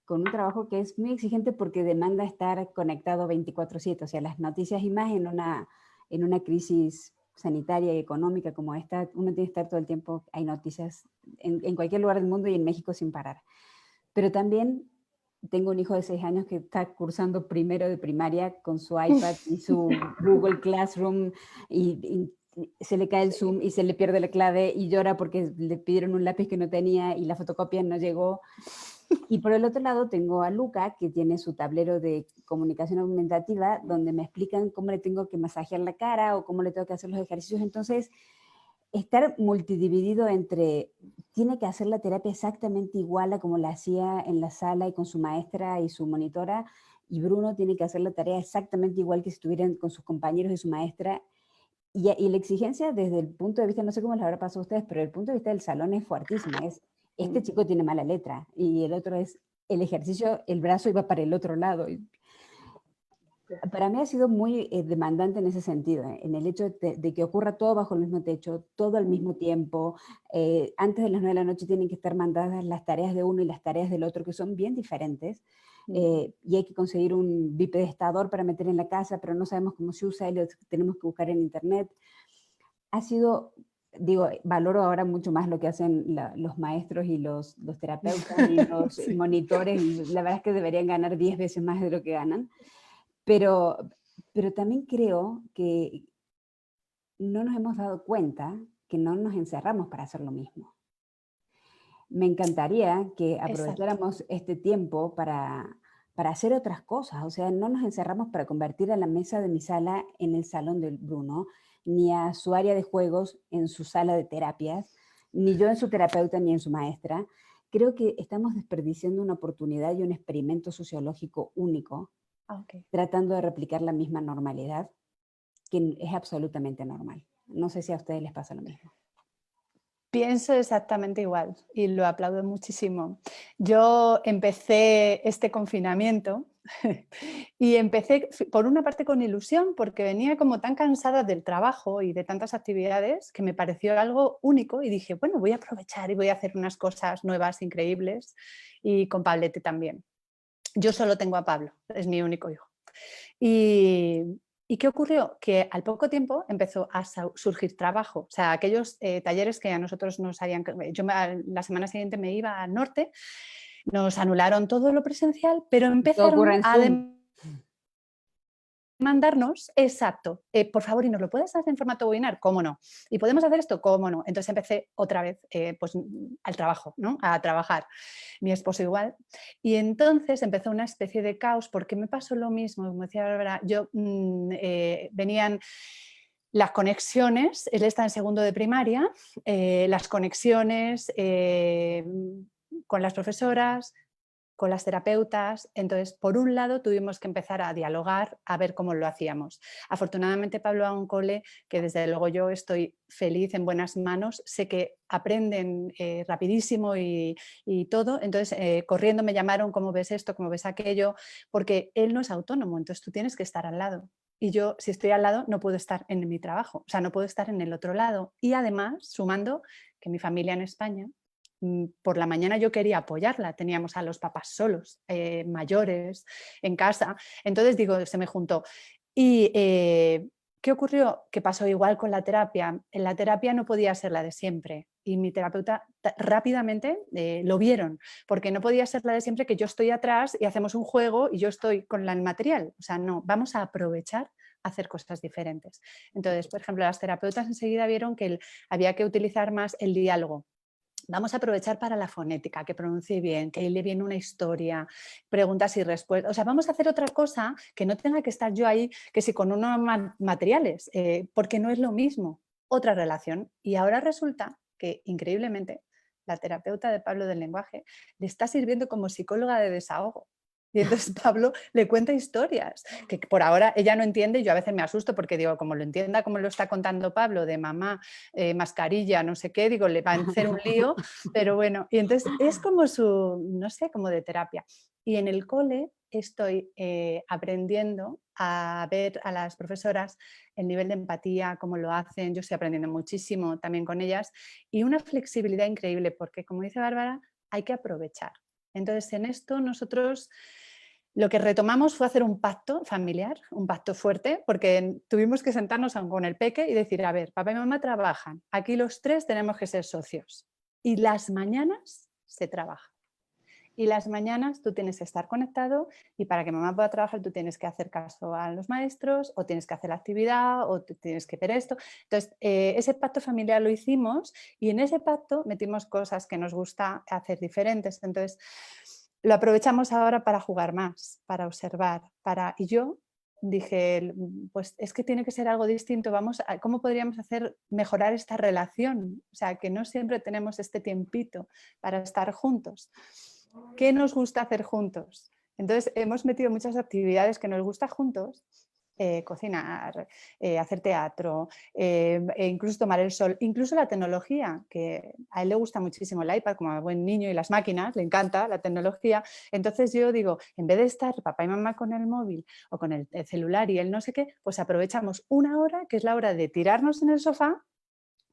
con un trabajo que es muy exigente porque demanda estar conectado 24/7, o sea, las noticias y más en una crisis sanitaria y económica como esta, uno tiene que estar todo el tiempo, hay noticias en cualquier lugar del mundo y en México sin parar. Pero también tengo un hijo de 6 años que está cursando primero de primaria con su iPad y su Google Classroom y se le cae el Zoom y se le pierde la clave y llora porque le pidieron un lápiz que no tenía y la fotocopia no llegó. Y por el otro lado tengo a Luca, que tiene su tablero de comunicación aumentativa, donde me explican cómo le tengo que masajear la cara o cómo le tengo que hacer los ejercicios. Entonces, estar multidividido entre, tiene que hacer la terapia exactamente igual a como la hacía en la sala y con su maestra y su monitora, y Bruno tiene que hacer la tarea exactamente igual que si estuvieran con sus compañeros y su maestra. Y la exigencia desde el punto de vista, no sé cómo les habrá pasado a ustedes, pero el punto de vista del salón es fuertísima. Este chico tiene mala letra y el otro es el ejercicio, el brazo iba para el otro lado. Para mí ha sido muy demandante en ese sentido, en el hecho de que ocurra todo bajo el mismo techo, todo al mismo tiempo. Antes de las 9 de la noche tienen que estar mandadas las tareas de uno y las tareas del otro, que son bien diferentes. Y hay que conseguir un bipedestador para meter en la casa, pero no sabemos cómo se usa y lo tenemos que buscar en internet. Ha sido, digo, valoro ahora mucho más lo que hacen los maestros y los terapeutas y los Sí. monitores, y la verdad es que deberían ganar 10 veces más de lo que ganan. Pero también creo que no nos hemos dado cuenta que no nos encerramos para hacer lo mismo. Me encantaría que aprovecháramos este tiempo para para hacer otras cosas. O sea, no nos encerramos para convertir a la mesa de mi sala en el salón del Bruno, ni a su área de juegos en su sala de terapias, ni yo en su terapeuta ni en su maestra. Creo que estamos desperdiciando una oportunidad y un experimento sociológico único, tratando de replicar la misma normalidad, que es absolutamente normal. No sé si a ustedes les pasa lo mismo. Pienso exactamente igual y lo aplaudo muchísimo. Yo empecé este confinamiento y empecé por una parte con ilusión porque venía como tan cansada del trabajo y de tantas actividades que me pareció algo único y dije, bueno, voy a aprovechar y voy a hacer unas cosas nuevas, increíbles, y con Pablete también. Yo solo tengo a Pablo, es mi único hijo. ¿Y qué ocurrió? Que al poco tiempo empezó a surgir trabajo. O sea, aquellos talleres que a nosotros nos habían... la semana siguiente me iba al norte, nos anularon todo lo presencial, pero empezaron a mandarnos, exacto, por favor, ¿y nos lo puedes hacer en formato webinar? ¿Cómo no? ¿Y podemos hacer esto? ¿Cómo no? Entonces empecé otra vez pues, al trabajo, ¿no? A trabajar. Mi esposo igual. Y entonces empezó una especie de caos porque me pasó lo mismo, como decía Bárbara, yo venían las conexiones, él está en segundo de primaria, las conexiones con las profesoras, con las terapeutas. Entonces, por un lado, tuvimos que empezar a dialogar, a ver cómo lo hacíamos. Afortunadamente, Pablo va a un cole que desde luego yo estoy feliz, en buenas manos. Sé que aprenden rapidísimo y todo. Entonces, corriendo me llamaron, ¿cómo ves esto? ¿Cómo ves aquello? Porque él no es autónomo, entonces tú tienes que estar al lado. Y yo, si estoy al lado, no puedo estar en mi trabajo, o sea, no puedo estar en el otro lado. Y además, sumando que mi familia en España, por la mañana yo quería apoyarla, teníamos a los papás solos, mayores, en casa. Entonces, digo, se me juntó. Y ¿qué ocurrió? Que pasó igual con la terapia. En la terapia no podía ser la de siempre. Y mi terapeuta rápidamente lo vieron, porque no podía ser la de siempre que yo estoy atrás y hacemos un juego y yo estoy con el material. O sea, no, vamos a aprovechar a hacer cosas diferentes. Entonces, por ejemplo, las terapeutas enseguida vieron que había que utilizar más el diálogo. Vamos a aprovechar para la fonética, que pronuncie bien, que le viene una historia, preguntas y respuestas. O sea, vamos a hacer otra cosa que no tenga que estar yo ahí, que si con unos materiales, porque no es lo mismo, otra relación. Y ahora resulta que, increíblemente, la terapeuta de Pablo del lenguaje le está sirviendo como psicóloga de desahogo. Y entonces Pablo le cuenta historias que por ahora ella no entiende y yo a veces me asusto porque digo, como lo entienda como lo está contando Pablo, de mamá, mascarilla, no sé qué, digo, le va a hacer un lío, pero bueno, y entonces es como su, no sé, como de terapia. Y en el cole estoy aprendiendo a ver a las profesoras el nivel de empatía, cómo lo hacen, yo estoy aprendiendo muchísimo también con ellas y una flexibilidad increíble porque, como dice Bárbara, hay que aprovechar. Entonces, en esto nosotros lo que retomamos fue hacer un pacto familiar, un pacto fuerte, porque tuvimos que sentarnos con el peque y decir, a ver, papá y mamá trabajan, aquí los tres tenemos que ser socios y las mañanas se trabaja. Y las mañanas tú tienes que estar conectado y para que mamá pueda trabajar tú tienes que hacer caso a los maestros o tienes que hacer la actividad o tienes que ver esto. Entonces, ese pacto familiar lo hicimos y en ese pacto metimos cosas que nos gusta hacer diferentes. Entonces, lo aprovechamos ahora para jugar más, para observar. Y yo dije, pues es que tiene que ser algo distinto. ¿Cómo podríamos mejorar esta relación? O sea, que no siempre tenemos este tiempito para estar juntos. ¿Qué nos gusta hacer juntos? Entonces hemos metido muchas actividades que nos gusta juntos, cocinar, hacer teatro, e incluso tomar el sol, incluso la tecnología, que a él le gusta muchísimo el iPad como a buen niño y las máquinas, le encanta la tecnología. Entonces yo digo, en vez de estar papá y mamá con el móvil o con el celular y él no sé qué, pues aprovechamos una hora, que es la hora de tirarnos en el sofá,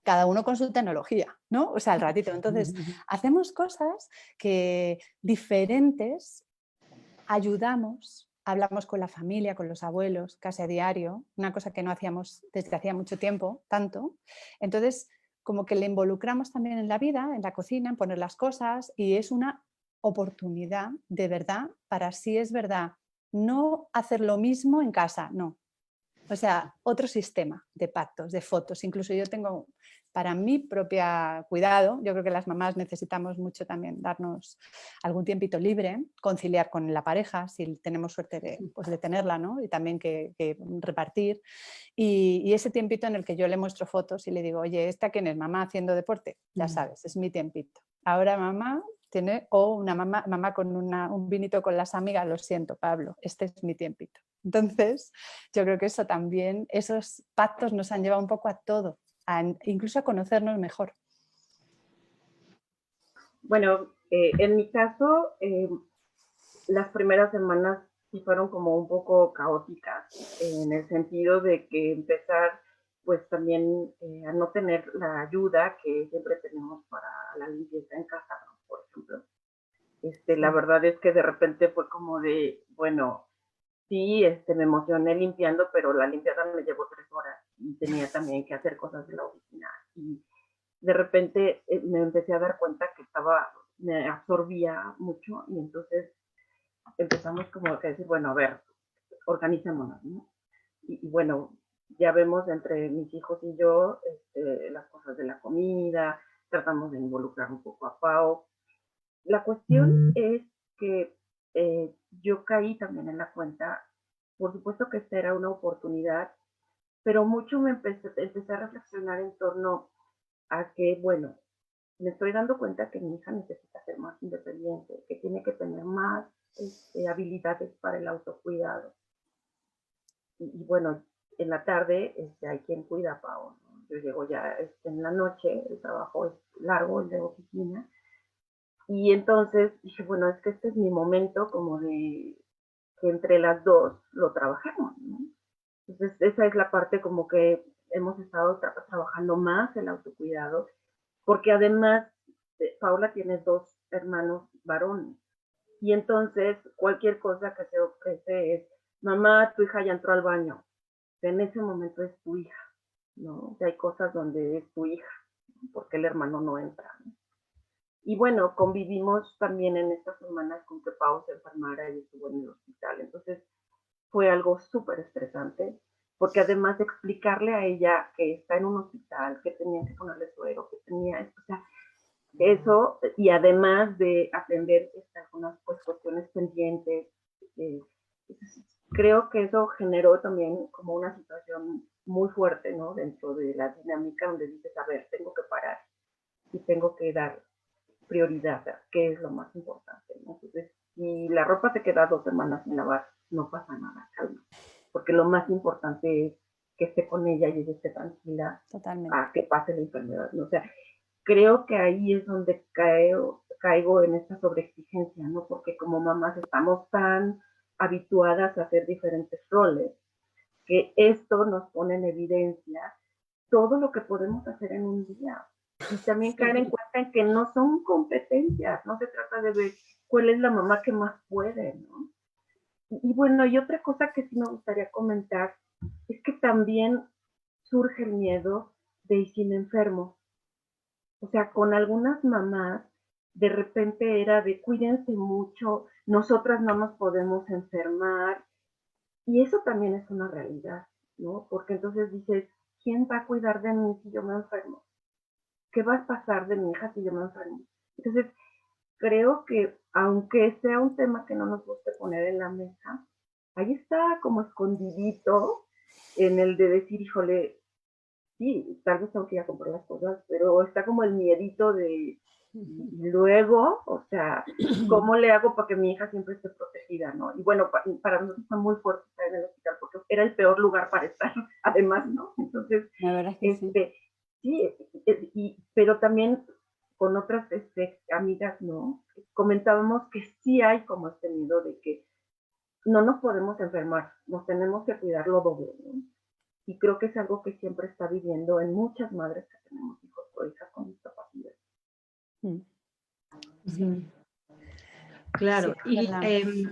cada uno con su tecnología, ¿no? O sea, al ratito. Entonces, hacemos cosas que diferentes, ayudamos, hablamos con la familia, con los abuelos, casi a diario, una cosa que no hacíamos desde hacía mucho tiempo, tanto. Entonces, como que le involucramos también en la vida, en la cocina, en poner las cosas y es una oportunidad de verdad para, si es verdad, no hacer lo mismo en casa, no. O sea, otro sistema de pactos, de fotos. Incluso yo tengo, para mi propia cuidado, yo creo que las mamás necesitamos mucho también darnos algún tiempito libre, conciliar con la pareja, si tenemos suerte de, pues de tenerla, ¿no? Y también que repartir. Y ese tiempito en el que yo le muestro fotos y le digo, oye, ¿esta quién es? ¿Mamá haciendo deporte? Ya sabes, es mi tiempito. Ahora mamá tiene, o una mamá con un vinito con las amigas, lo siento, Pablo, este es mi tiempito. Entonces, yo creo que eso también, esos pactos nos han llevado un poco a todo, incluso a conocernos mejor. Bueno, en mi caso, las primeras semanas sí fueron como un poco caóticas, en el sentido de que empezar pues también a no tener la ayuda que siempre tenemos para la limpieza en casa, ¿no? Por ejemplo. La verdad es que de repente fue como de, bueno, sí, me emocioné limpiando, pero la limpieza me llevó 3 horas y tenía también que hacer cosas de la oficina. Y de repente me empecé a dar cuenta que me absorbía mucho y entonces empezamos como que decir, bueno, a ver, organizémonos, ¿no? Y bueno, ya vemos entre mis hijos y yo las cosas de la comida, tratamos de involucrar un poco a Pau. La cuestión es que yo caí también en la cuenta, por supuesto que esta era una oportunidad, pero mucho empecé a reflexionar en torno a que, bueno, me estoy dando cuenta que mi hija necesita ser más independiente, que tiene que tener más habilidades para el autocuidado. Y bueno, en la tarde hay quien cuida a Pau, ¿no? Yo llego ya en la noche, el trabajo es largo, el de oficina, y entonces dije, bueno, es que este es mi momento como de que entre las dos lo trabajemos, ¿no? Entonces esa es la parte como que hemos estado trabajando más el autocuidado, porque además Paula tiene 2 hermanos varones, y entonces cualquier cosa que se ofrece es, mamá, tu hija ya entró al baño, en ese momento es tu hija, ¿no? O sea, hay cosas donde es tu hija, porque el hermano no entra, ¿no? Y bueno, convivimos también en estas semanas con que Pau se enfermara y estuvo en el hospital. Entonces fue algo súper estresante, porque además de explicarle a ella que está en un hospital, que tenía que ponerle suero, que tenía, o sea, eso, y además de atender algunas pues, cuestiones pendientes, creo que eso generó también como una situación muy fuerte, ¿no? Dentro de la dinámica donde dices, a ver, tengo que parar y tengo que dar prioridad, que es lo más importante, ¿no? Entonces, si la ropa te queda 2 semanas sin lavar, no pasa nada, calma, porque lo más importante es que esté con ella y ella esté tranquila. Totalmente. A que pase la enfermedad, ¿no? O sea, creo que ahí es donde caigo en esta sobreexigencia, ¿no? Porque como mamás estamos tan habituadas a hacer diferentes roles, que esto nos pone en evidencia todo lo que podemos hacer en un día. Y también caer en cuenta en que no son competencias, no se trata de ver cuál es la mamá que más puede, ¿no? Y bueno, y otra cosa que sí me gustaría comentar es que también surge el miedo de ¿y si me enfermo? O sea, con algunas mamás de repente era de cuídense mucho, nosotras no nos podemos enfermar, y eso también es una realidad, ¿no? Porque entonces dices, ¿quién va a cuidar de mí si yo me enfermo? ¿Qué va a pasar de mi hija si yo me enfermo? Entonces, creo que aunque sea un tema que no nos guste poner en la mesa, ahí está como escondidito en el de decir, híjole, sí, tal vez tengo que ir a comprar las cosas, pero está como el miedito de, y luego, o sea, ¿cómo le hago para que mi hija siempre esté protegida, no? Y bueno, para nosotros fue muy fuerte estar en el hospital porque era el peor lugar para estar, además, ¿no? Entonces, la verdad es que sí, pero también con otras amigas, ¿no? Comentábamos que sí hay como este miedo de que no nos podemos enfermar, nos tenemos que cuidar lo doble, ¿no? Y creo que es algo que siempre está viviendo en muchas madres que tenemos hijos o hijas con discapacidad. Sí. Claro, Sí, y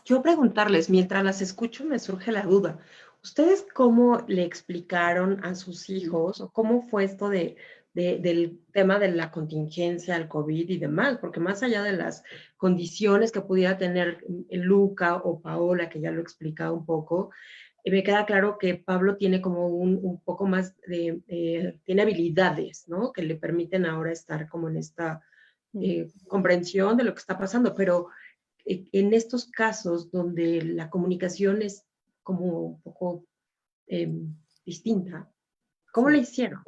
yo preguntarles, mientras las escucho me surge la duda, ¿ustedes cómo le explicaron a sus hijos o cómo fue esto del tema de la contingencia, el COVID y demás? Porque más allá de las condiciones que pudiera tener Luca o Paola, que ya lo explicaba un poco, me queda claro que Pablo tiene como un poco más tiene habilidades, ¿no? Que le permiten ahora estar como en esta comprensión de lo que está pasando, pero en estos casos donde la comunicación es como un poco distinta, ¿cómo Sí. le hicieron?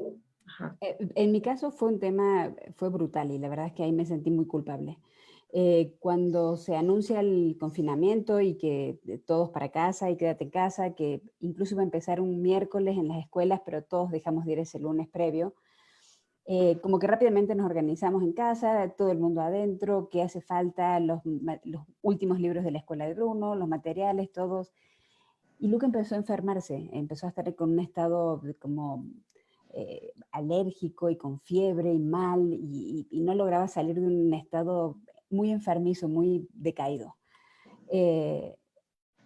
Ajá. En mi caso fue un tema, fue brutal y la verdad es que ahí me sentí muy culpable. Cuando se anuncia el confinamiento y que todos para casa y quédate en casa, que incluso iba a empezar un miércoles en las escuelas, pero todos dejamos de ir ese lunes previo, como que rápidamente nos organizamos en casa, todo el mundo adentro, qué hace falta, los últimos libros de la escuela de Bruno, los materiales, todos. Y Luca empezó a enfermarse, empezó a estar con un estado como alérgico y con fiebre y mal, y no lograba salir de un estado muy enfermizo, muy decaído.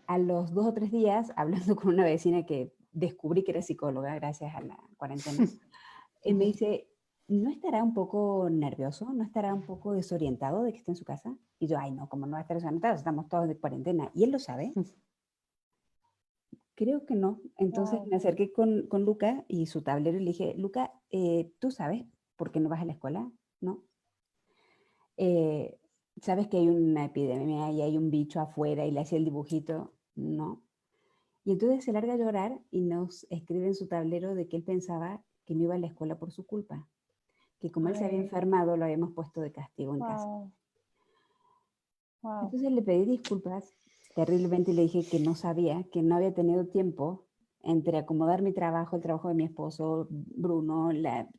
A los 2 o 3 días, hablando con una vecina que descubrí que era psicóloga gracias a la cuarentena, me dice, ¿no estará un poco nervioso? ¿No estará un poco desorientado de que esté en su casa? Y yo, ay no, como no va a estar desorientado, estamos todos de cuarentena. ¿Y él lo sabe? Creo que no. Entonces Wow. me acerqué con Luca y su tablero y le dije, Luca, ¿tú sabes por qué no vas a la escuela? ¿No? ¿Sabes que hay una epidemia y hay un bicho afuera? Y le hacía el dibujito. No. Y entonces se larga a llorar y nos escribe en su tablero de que él pensaba que no iba a la escuela por su culpa, que como él se había Ay, enfermado, lo habíamos puesto de castigo en casa. wow, wow. Entonces le pedí disculpas terriblemente y le dije que no sabía, que no había tenido tiempo entre acomodar mi trabajo, el trabajo de mi esposo, Bruno,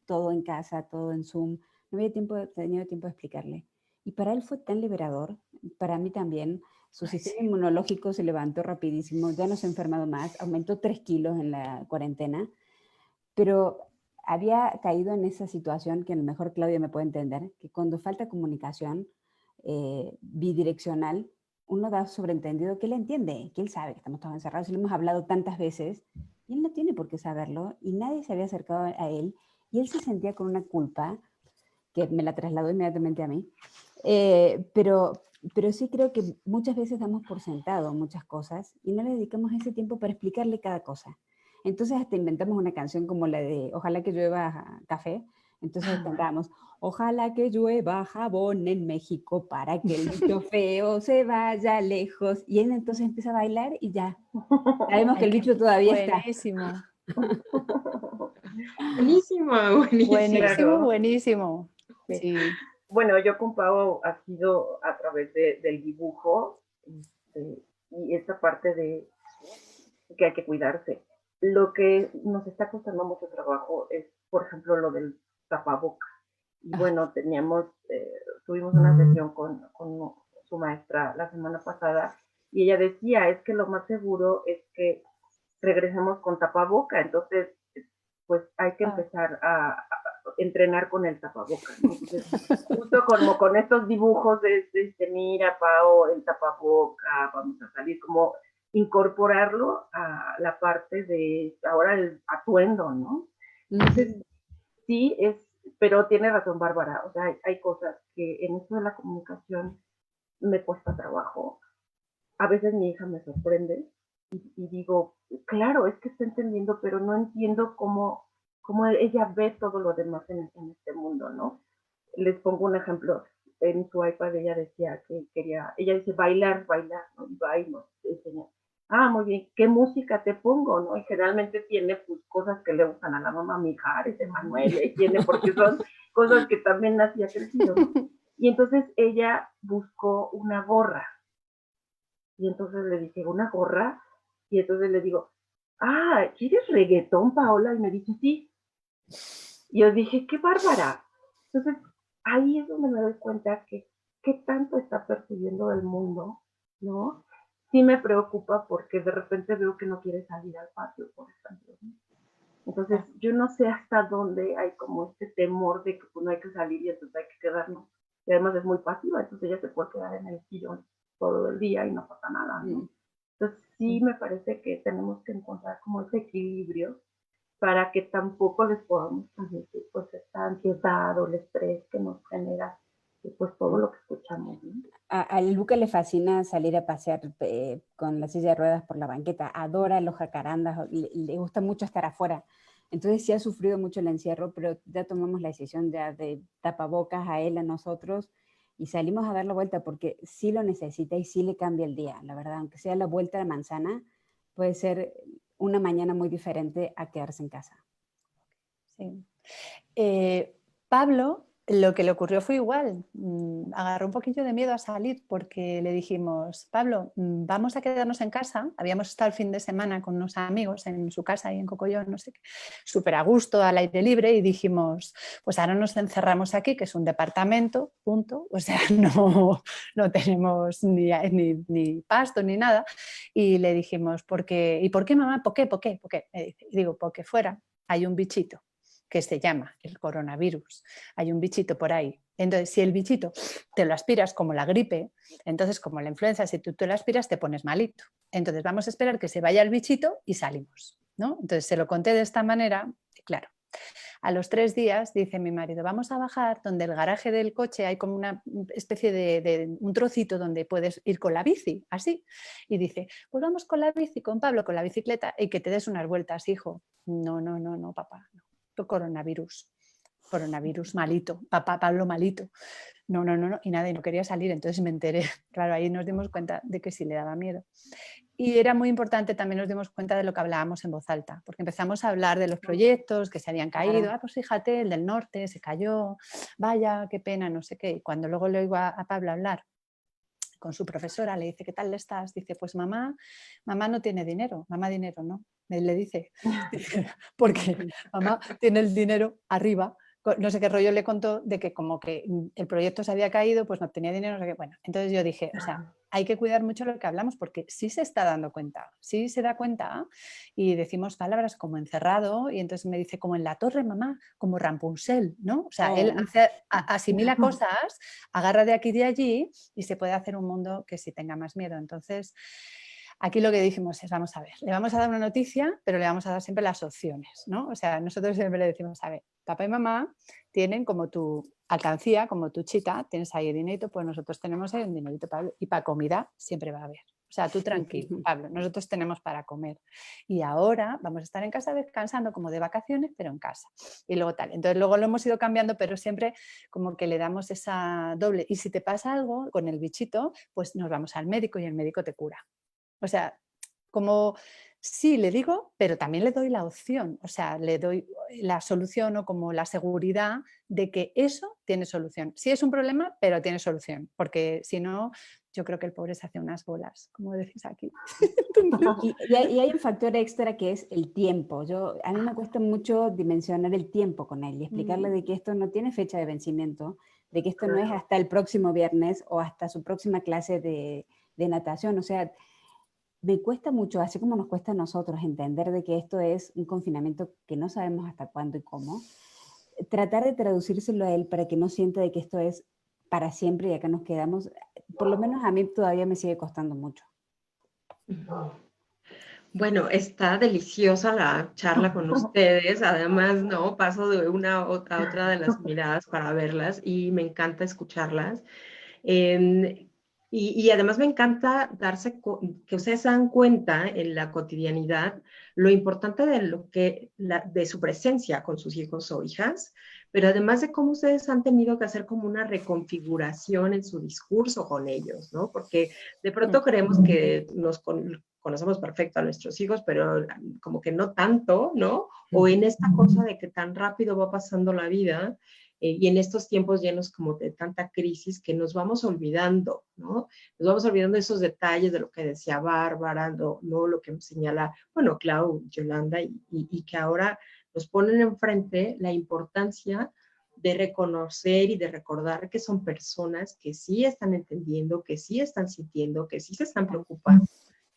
todo en casa, todo en Zoom. No había tenido tiempo de explicarle. Y para él fue tan liberador, para mí también. Su Ay, sistema sí. inmunológico se levantó rapidísimo, ya no se ha enfermado más, aumentó 3 kilos en la cuarentena, pero había caído en esa situación que a lo mejor Claudia me puede entender, que cuando falta comunicación bidireccional, uno da sobreentendido que él entiende, que él sabe que estamos todos encerrados y lo hemos hablado tantas veces, y él no tiene por qué saberlo, y nadie se había acercado a él, y él se sentía con una culpa que me la trasladó inmediatamente a mí, pero sí creo que muchas veces damos por sentado muchas cosas y no le dedicamos ese tiempo para explicarle cada cosa. Entonces hasta inventamos una canción como la de Ojalá que llueva café. Entonces cantamos, ojalá que llueva jabón en México para que el bicho feo se vaya lejos. Y él entonces empieza a bailar y ya, sabemos que Ay, el qué bicho todavía está. buenísimo. Buenísimo, buenísimo. Buenísimo, Claro, buenísimo. sí. Sí. Bueno, yo con Pau ha sido a través del dibujo y esta parte de que hay que cuidarse. Lo que nos está costando mucho trabajo es, por ejemplo, lo del tapabocas. Y Ay, bueno, tuvimos una sesión con su maestra la semana pasada y ella decía, es que lo más seguro es que regresemos con tapaboca, entonces pues hay que Ah. empezar a entrenar con el tapaboca, ¿no? Entonces, justo como con estos dibujos de mira, Pau, el tapaboca, vamos a salir, como incorporarlo a la parte de ahora el atuendo, ¿no? Entonces, sí, pero tiene razón Bárbara, o sea, hay cosas que en esto de la comunicación me cuesta trabajo. A veces mi hija me sorprende y digo, claro, es que está entendiendo, pero no entiendo cómo ella ve todo lo demás en este mundo, ¿no? Les pongo un ejemplo. En su iPad ella decía que ella dice bailar, bailar, ¿no? Y va y nos enseña. Ah, muy bien, ¿qué música te pongo, no? Y generalmente tiene pues cosas que le gustan a la mamá Mijares, Emanuele, y tiene porque son cosas que también así ha crecido, ¿no? Y entonces ella buscó una gorra. Y entonces le dije, ¿una gorra? Y entonces le digo, ah, ¿quieres reggaetón, Paola? Y me dice, sí. Y yo dije, qué bárbara. Entonces, ahí es donde me doy cuenta que qué tanto está percibiendo el mundo, ¿no? Sí me preocupa porque de repente veo que no quiere salir al patio, por ejemplo. ¿No? Entonces, yo no sé hasta dónde hay como este temor de que pues, no hay que salir y entonces hay que quedarnos. Y además es muy pasiva, entonces ella se puede quedar en el sillón todo el día y no pasa nada, ¿no? Entonces, sí me parece que tenemos que encontrar como ese equilibrio para que tampoco les podamos transmitir pues esta ansiedad o el estrés que nos genera y pues todo lo que escuchamos, ¿no? A Luca le fascina salir a pasear con la silla de ruedas por la banqueta, adora los jacarandas, le gusta mucho estar afuera. Entonces sí ha sufrido mucho el encierro, pero ya tomamos la decisión ya de tapabocas a él, a nosotros, y salimos a dar la vuelta porque sí lo necesita y sí le cambia el día, la verdad, aunque sea la vuelta de manzana, puede ser una mañana muy diferente a quedarse en casa. Sí. Pablo, lo que le ocurrió fue igual, agarró un poquillo de miedo a salir porque le dijimos, Pablo, vamos a quedarnos en casa. Habíamos estado el fin de semana con unos amigos en su casa ahí en Cocollón, no sé qué, súper a gusto, al aire libre, y dijimos, pues ahora nos encerramos aquí, que es un departamento, punto, o sea, no tenemos ni pasto ni nada, y le dijimos, ¿y por qué, mamá? ¿Por qué? Me dice, y digo, porque fuera hay un bichito que se llama el coronavirus. Hay un bichito por ahí. Entonces, si el bichito te lo aspiras como la gripe, entonces como la influenza, si tú te lo aspiras, te pones malito. Entonces, vamos a esperar que se vaya el bichito y salimos, ¿no? Entonces, se lo conté de esta manera y claro. A los 3 días dice mi marido, vamos a bajar donde el garaje del coche hay como una especie de un trocito donde puedes ir con la bici, así. Y dice, pues vamos con la bici, con Pablo, con la bicicleta y que te des unas vueltas, hijo. No, papá, no. Coronavirus malito, papá Pablo malito. No, y nada, y no quería salir, entonces me enteré. Claro, ahí nos dimos cuenta de que sí le daba miedo. Y era muy importante, también nos dimos cuenta de lo que hablábamos en voz alta, porque empezamos a hablar de los proyectos que se habían caído. Pues fíjate, el del norte se cayó, vaya, qué pena, no sé qué. Y cuando luego le oigo a Pablo hablar con su profesora, le dice, ¿qué tal estás? Dice, pues mamá no tiene dinero, mamá dinero no. Le dice, porque mamá tiene el dinero arriba, no sé qué rollo le contó de que como que el proyecto se había caído, pues no tenía dinero, no sé qué. Bueno, entonces yo dije, o sea, hay que cuidar mucho lo que hablamos porque sí se está dando cuenta, sí se da cuenta y decimos palabras como encerrado y entonces me dice como en la torre, mamá, como Rapunzel, ¿no? O sea, él asimila cosas, agarra de aquí y de allí y se puede hacer un mundo que sí tenga más miedo. Entonces, aquí lo que dijimos es, vamos a ver, le vamos a dar una noticia, pero le vamos a dar siempre las opciones, ¿no? O sea, nosotros siempre le decimos, a ver, papá y mamá tienen como tu alcancía, como tu chita, tienes ahí el dinerito, pues nosotros tenemos ahí un dinerito, Pablo, y para comida siempre va a haber. O sea, tú tranquilo, Pablo, nosotros tenemos para comer. Y ahora vamos a estar en casa descansando como de vacaciones, pero en casa. Y luego tal. Entonces luego lo hemos ido cambiando, pero siempre como que le damos esa doble. Y si te pasa algo con el bichito, pues nos vamos al médico y el médico te cura. O sea, como sí le digo, pero también le doy la opción, o sea, le doy la solución o como la seguridad de que eso tiene solución. Sí es un problema, pero tiene solución, porque si no, yo creo que el pobre se hace unas bolas, como decís aquí. Y hay un factor extra que es el tiempo. A mí me cuesta mucho dimensionar el tiempo con él y explicarle de que esto no tiene fecha de vencimiento, de que esto no es hasta el próximo viernes o hasta su próxima clase de natación. O sea, me cuesta mucho, así como nos cuesta a nosotros entender de que esto es un confinamiento que no sabemos hasta cuándo y cómo, tratar de traducírselo a él para que no sienta de que esto es para siempre y acá nos quedamos, por lo menos a mí todavía me sigue costando mucho. Bueno, está deliciosa la charla con ustedes. Además, no, paso de una a otra de las miradas para verlas y me encanta escucharlas. Y además me encanta que ustedes se dan cuenta en la cotidianidad lo importante de su presencia con sus hijos o hijas, pero además de cómo ustedes han tenido que hacer como una reconfiguración en su discurso con ellos, ¿no? Porque de pronto creemos que conocemos perfecto a nuestros hijos, pero como que no tanto, ¿no? O en esta cosa de que tan rápido va pasando la vida y en estos tiempos llenos como de tanta crisis que nos vamos olvidando, ¿no? Nos vamos olvidando de esos detalles de lo que decía Bárbara, no lo que señala, bueno, Clau, Yolanda, y que ahora nos ponen enfrente la importancia de reconocer y de recordar que son personas que sí están entendiendo, que sí están sintiendo, que sí se están preocupando,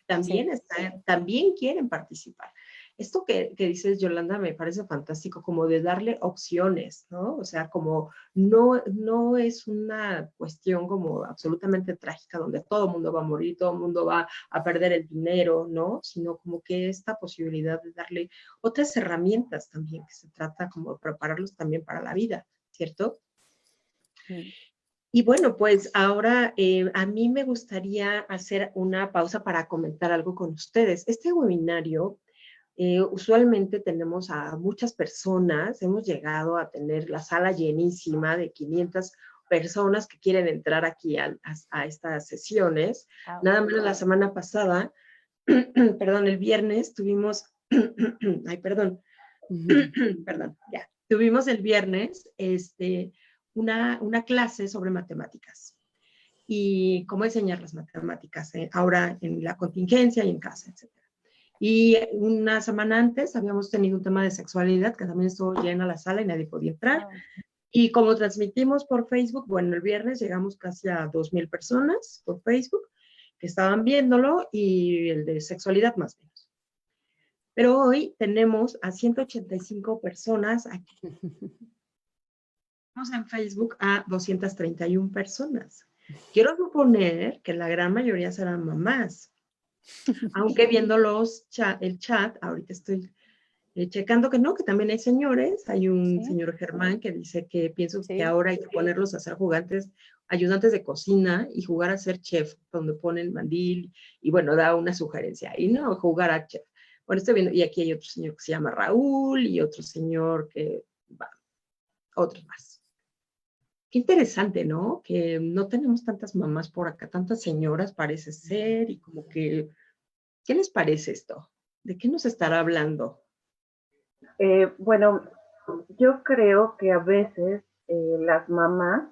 también quieren participar. Esto que dices, Yolanda, me parece fantástico, como de darle opciones, ¿no? O sea, como no es una cuestión como absolutamente trágica donde todo el mundo va a morir, todo el mundo va a perder el dinero, ¿no? Sino como que esta posibilidad de darle otras herramientas también, que se trata como de prepararlos también para la vida, ¿cierto? Y bueno, pues ahora a mí me gustaría hacer una pausa para comentar algo con ustedes. Este webinario, usualmente tenemos a muchas personas, hemos llegado a tener la sala llenísima de 500 personas que quieren entrar aquí a estas sesiones. Wow. Nada menos la semana pasada, perdón, el viernes tuvimos, ay, perdón, perdón, ya, tuvimos el viernes una clase sobre matemáticas y cómo enseñar las matemáticas ahora en la contingencia y en casa, etc. Y una semana antes habíamos tenido un tema de sexualidad que también estuvo llena la sala y nadie podía entrar. Wow. Y como transmitimos por Facebook, bueno, el viernes llegamos casi a 2,000 personas por Facebook que estaban viéndolo y el de sexualidad más o menos. Pero hoy tenemos a 185 personas aquí. Tenemos en Facebook a 231 personas. Quiero suponer que la gran mayoría serán mamás. Aunque viendo el chat, ahorita estoy checando que no, que también hay señores. Hay un Sí, señor Germán que dice que pienso que sí. ahora hay que ponerlos a ser ayudantes de cocina y jugar a ser chef, donde ponen mandil y bueno, da una sugerencia. Y no, jugar a chef. Bueno, estoy viendo, y aquí hay otro señor que se llama Raúl y otro señor que va, otros más. Qué interesante, ¿no? Que no tenemos tantas mamás por acá, tantas señoras parece ser, y como que, ¿qué les parece esto? ¿De qué nos estará hablando? Bueno, yo creo que a veces las mamás,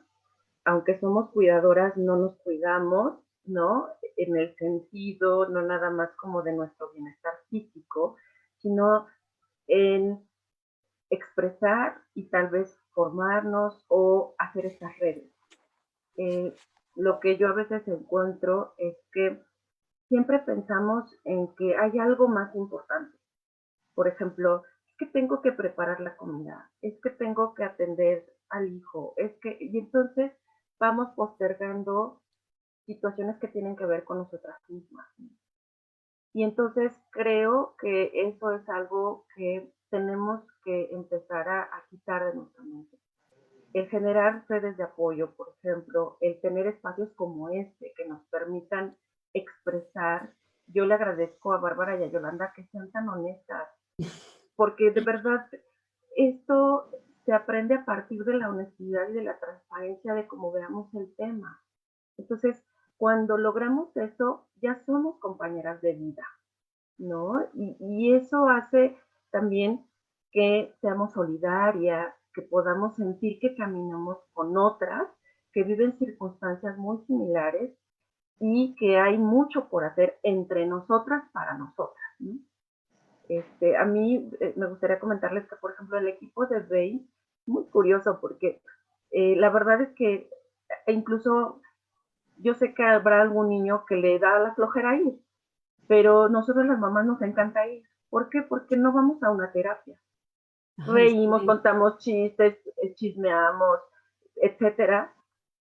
aunque somos cuidadoras, no nos cuidamos, ¿no? En el sentido, no nada más como de nuestro bienestar físico, sino en expresar y tal vez formarnos o hacer estas redes. Lo que yo a veces encuentro es que siempre pensamos en que hay algo más importante. Por ejemplo, es que tengo que preparar la comida, es que tengo que atender al hijo, y entonces vamos postergando situaciones que tienen que ver con nosotras mismas. Y entonces creo que eso es algo que tenemos que empezar a quitar de nuestra mente. El generar redes de apoyo, por ejemplo, el tener espacios como este que nos permitan expresar. Yo le agradezco a Bárbara y a Yolanda que sean tan honestas, porque de verdad esto se aprende a partir de la honestidad y de la transparencia de cómo veamos el tema. Entonces, cuando logramos eso, ya somos compañeras de vida, ¿no? Y eso hace también que seamos solidarias, que podamos sentir que caminamos con otras que viven circunstancias muy similares y que hay mucho por hacer entre nosotras para nosotras, ¿no? A mí me gustaría comentarles que, por ejemplo, el equipo de Bey, muy curioso porque la verdad es que incluso yo sé que habrá algún niño que le da la flojera ir, pero nosotros las mamás nos encanta ir. ¿Por qué? Porque no vamos a una terapia. Ay, Reímos, sí. contamos chistes, chismeamos, etcétera,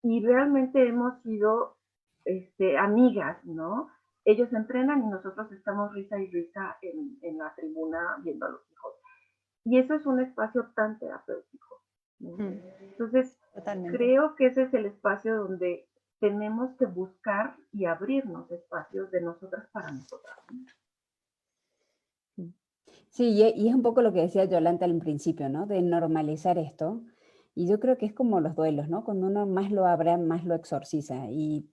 y realmente hemos sido amigas, ¿no? Ellos entrenan y nosotros estamos risa y risa en la tribuna viendo a los hijos. Y eso es un espacio tan terapéutico, ¿no? Entonces, Totalmente. creo que ese es el espacio donde tenemos que buscar y abrirnos espacios de nosotras para nosotras, ¿no? Sí, y es un poco lo que decía Yolanda al principio, ¿no? De normalizar esto. Y yo creo que es como los duelos, ¿no? Cuando uno más lo abra, más lo exorciza. Y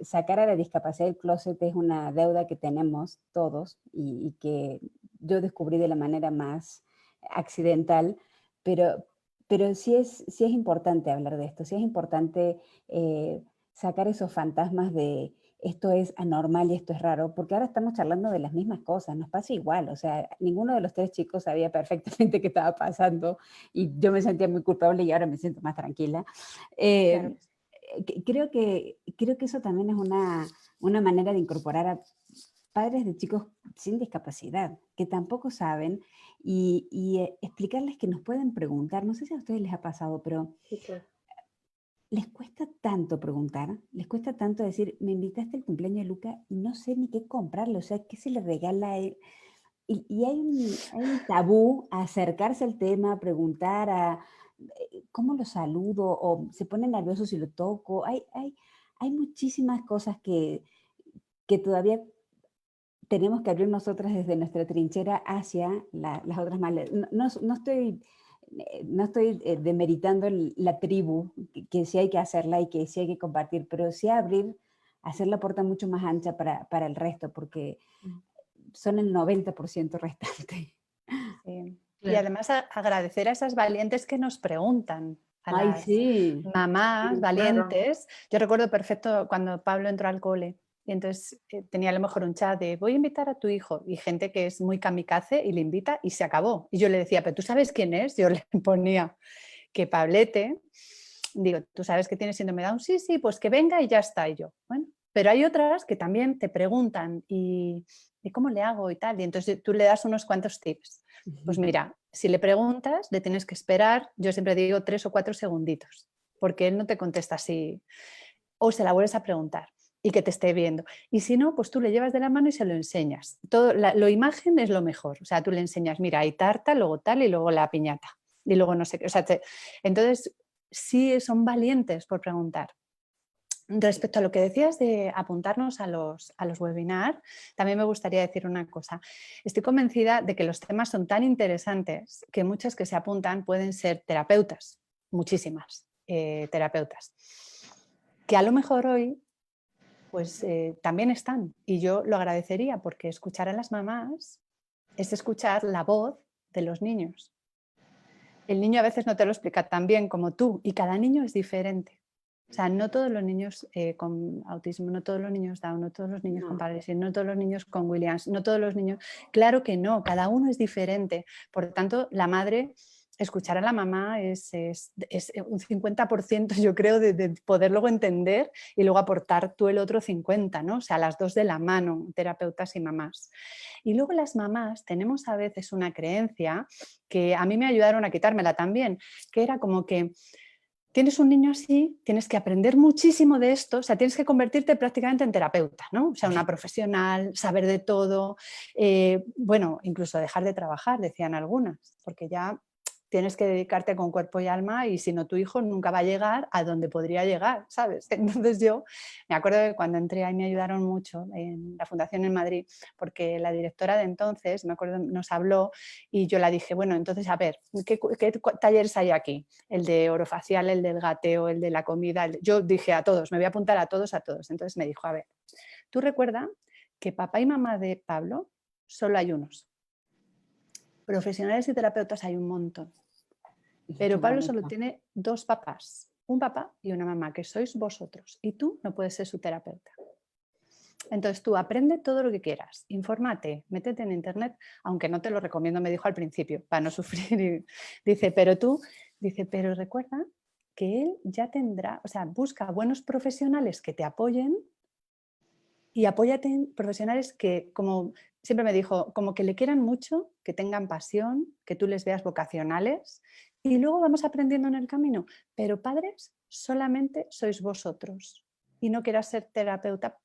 sacar a la discapacidad del closet es una deuda que tenemos todos y que yo descubrí de la manera más accidental, pero, pero sí es importante hablar de esto, sí es importante sacar esos fantasmas de esto es anormal y esto es raro, porque ahora estamos charlando de las mismas cosas, nos pasa igual, o sea, ninguno de los tres chicos sabía perfectamente qué estaba pasando y yo me sentía muy culpable y ahora me siento más tranquila. Claro. Creo que eso también es una manera de incorporar a padres de chicos sin discapacidad, que tampoco saben, y explicarles que nos pueden preguntar. No sé si a ustedes les ha pasado, pero Sí, claro. les cuesta tanto preguntar, les cuesta tanto decir, me invitaste al cumpleaños de Luca y no sé ni qué comprarle, o sea, ¿qué se le regala a él? Y hay un tabú a acercarse al tema, a preguntar, ¿cómo lo saludo? O se pone nervioso si lo toco. Hay muchísimas cosas que todavía tenemos que abrir nosotras desde nuestra trinchera hacia las otras madres. No estoy demeritando la tribu, que sí hay que hacerla y que sí hay que compartir, pero sí hacer la puerta mucho más ancha para el resto, porque son el 90% restante. Sí. Claro. Y además agradecer a esas valientes que nos preguntan, a las sí. mamás Sí, valientes. Yo recuerdo perfecto cuando Pablo entró al cole y entonces tenía a lo mejor un chat de voy a invitar a tu hijo, y gente que es muy kamikaze y le invita y se acabó. Y yo le decía, pero ¿tú sabes quién es? Yo le ponía que Pablete, digo, ¿tú sabes que tiene síndrome de Down? Sí, sí, pues que venga y ya está. Y yo, bueno, pero hay otras que también te preguntan ¿y cómo le hago y tal? Y entonces tú le das unos cuantos tips. Pues mira, si le preguntas, le tienes que esperar, yo siempre digo 3 o 4 segunditos, porque él no te contesta así. O se la vuelves a preguntar y que te esté viendo. Y si no, pues tú le llevas de la mano y se lo enseñas. Lo imagen es lo mejor. O sea, tú le enseñas, mira, hay tarta, luego tal y luego la piñata. Y luego no sé qué. O sea, entonces, sí son valientes por preguntar. Respecto a lo que decías de apuntarnos a los webinars, también me gustaría decir una cosa. Estoy convencida de que los temas son tan interesantes que muchas que se apuntan pueden ser terapeutas, muchísimas terapeutas, que a lo mejor hoy pues también están, y yo lo agradecería, porque escuchar a las mamás es escuchar la voz de los niños. El niño a veces no te lo explica tan bien como tú, y cada niño es diferente. O sea, no todos los niños con autismo, no todos los niños Down, no todos los niños con parálisis, no todos los niños con Williams, no todos los niños... Claro que no, cada uno es diferente. Por lo tanto, la madre, escuchar a la mamá es un 50%, yo creo, de poder luego entender y luego aportar tú el otro 50%, ¿no? O sea, las dos de la mano, terapeutas y mamás. Y luego las mamás tenemos a veces una creencia que a mí me ayudaron a quitármela también, que era como que tienes un niño así, tienes que aprender muchísimo de esto, o sea, tienes que convertirte prácticamente en terapeuta, ¿no? O sea, una profesional, saber de todo, bueno, incluso dejar de trabajar, decían algunas, porque ya tienes que dedicarte con cuerpo y alma y si no tu hijo nunca va a llegar a donde podría llegar, ¿sabes? Entonces yo me acuerdo que cuando entré ahí me ayudaron mucho en la Fundación en Madrid, porque la directora de entonces, me acuerdo, nos habló y yo la dije, bueno, entonces a ver, ¿qué talleres hay aquí? El de orofacial, el del gateo, el de la comida. Yo dije a todos, me voy a apuntar a todos. Entonces me dijo, a ver, tú recuerda que papá y mamá de Pablo solo hay unos. Profesionales y terapeutas hay un montón. Pero Pablo solo tiene 2 papás, un papá y una mamá, que sois vosotros. Y tú no puedes ser su terapeuta. Entonces tú aprende todo lo que quieras, infórmate, métete en internet, aunque no te lo recomiendo, me dijo al principio, para no sufrir. Y dice, pero recuerda que él ya tendrá, o sea, busca buenos profesionales que te apoyen y apóyate en profesionales que, como siempre me dijo, como que le quieran mucho, que tengan pasión, que tú les veas vocacionales y luego vamos aprendiendo en el camino. Pero padres, solamente sois vosotros y no quieras ser terapeuta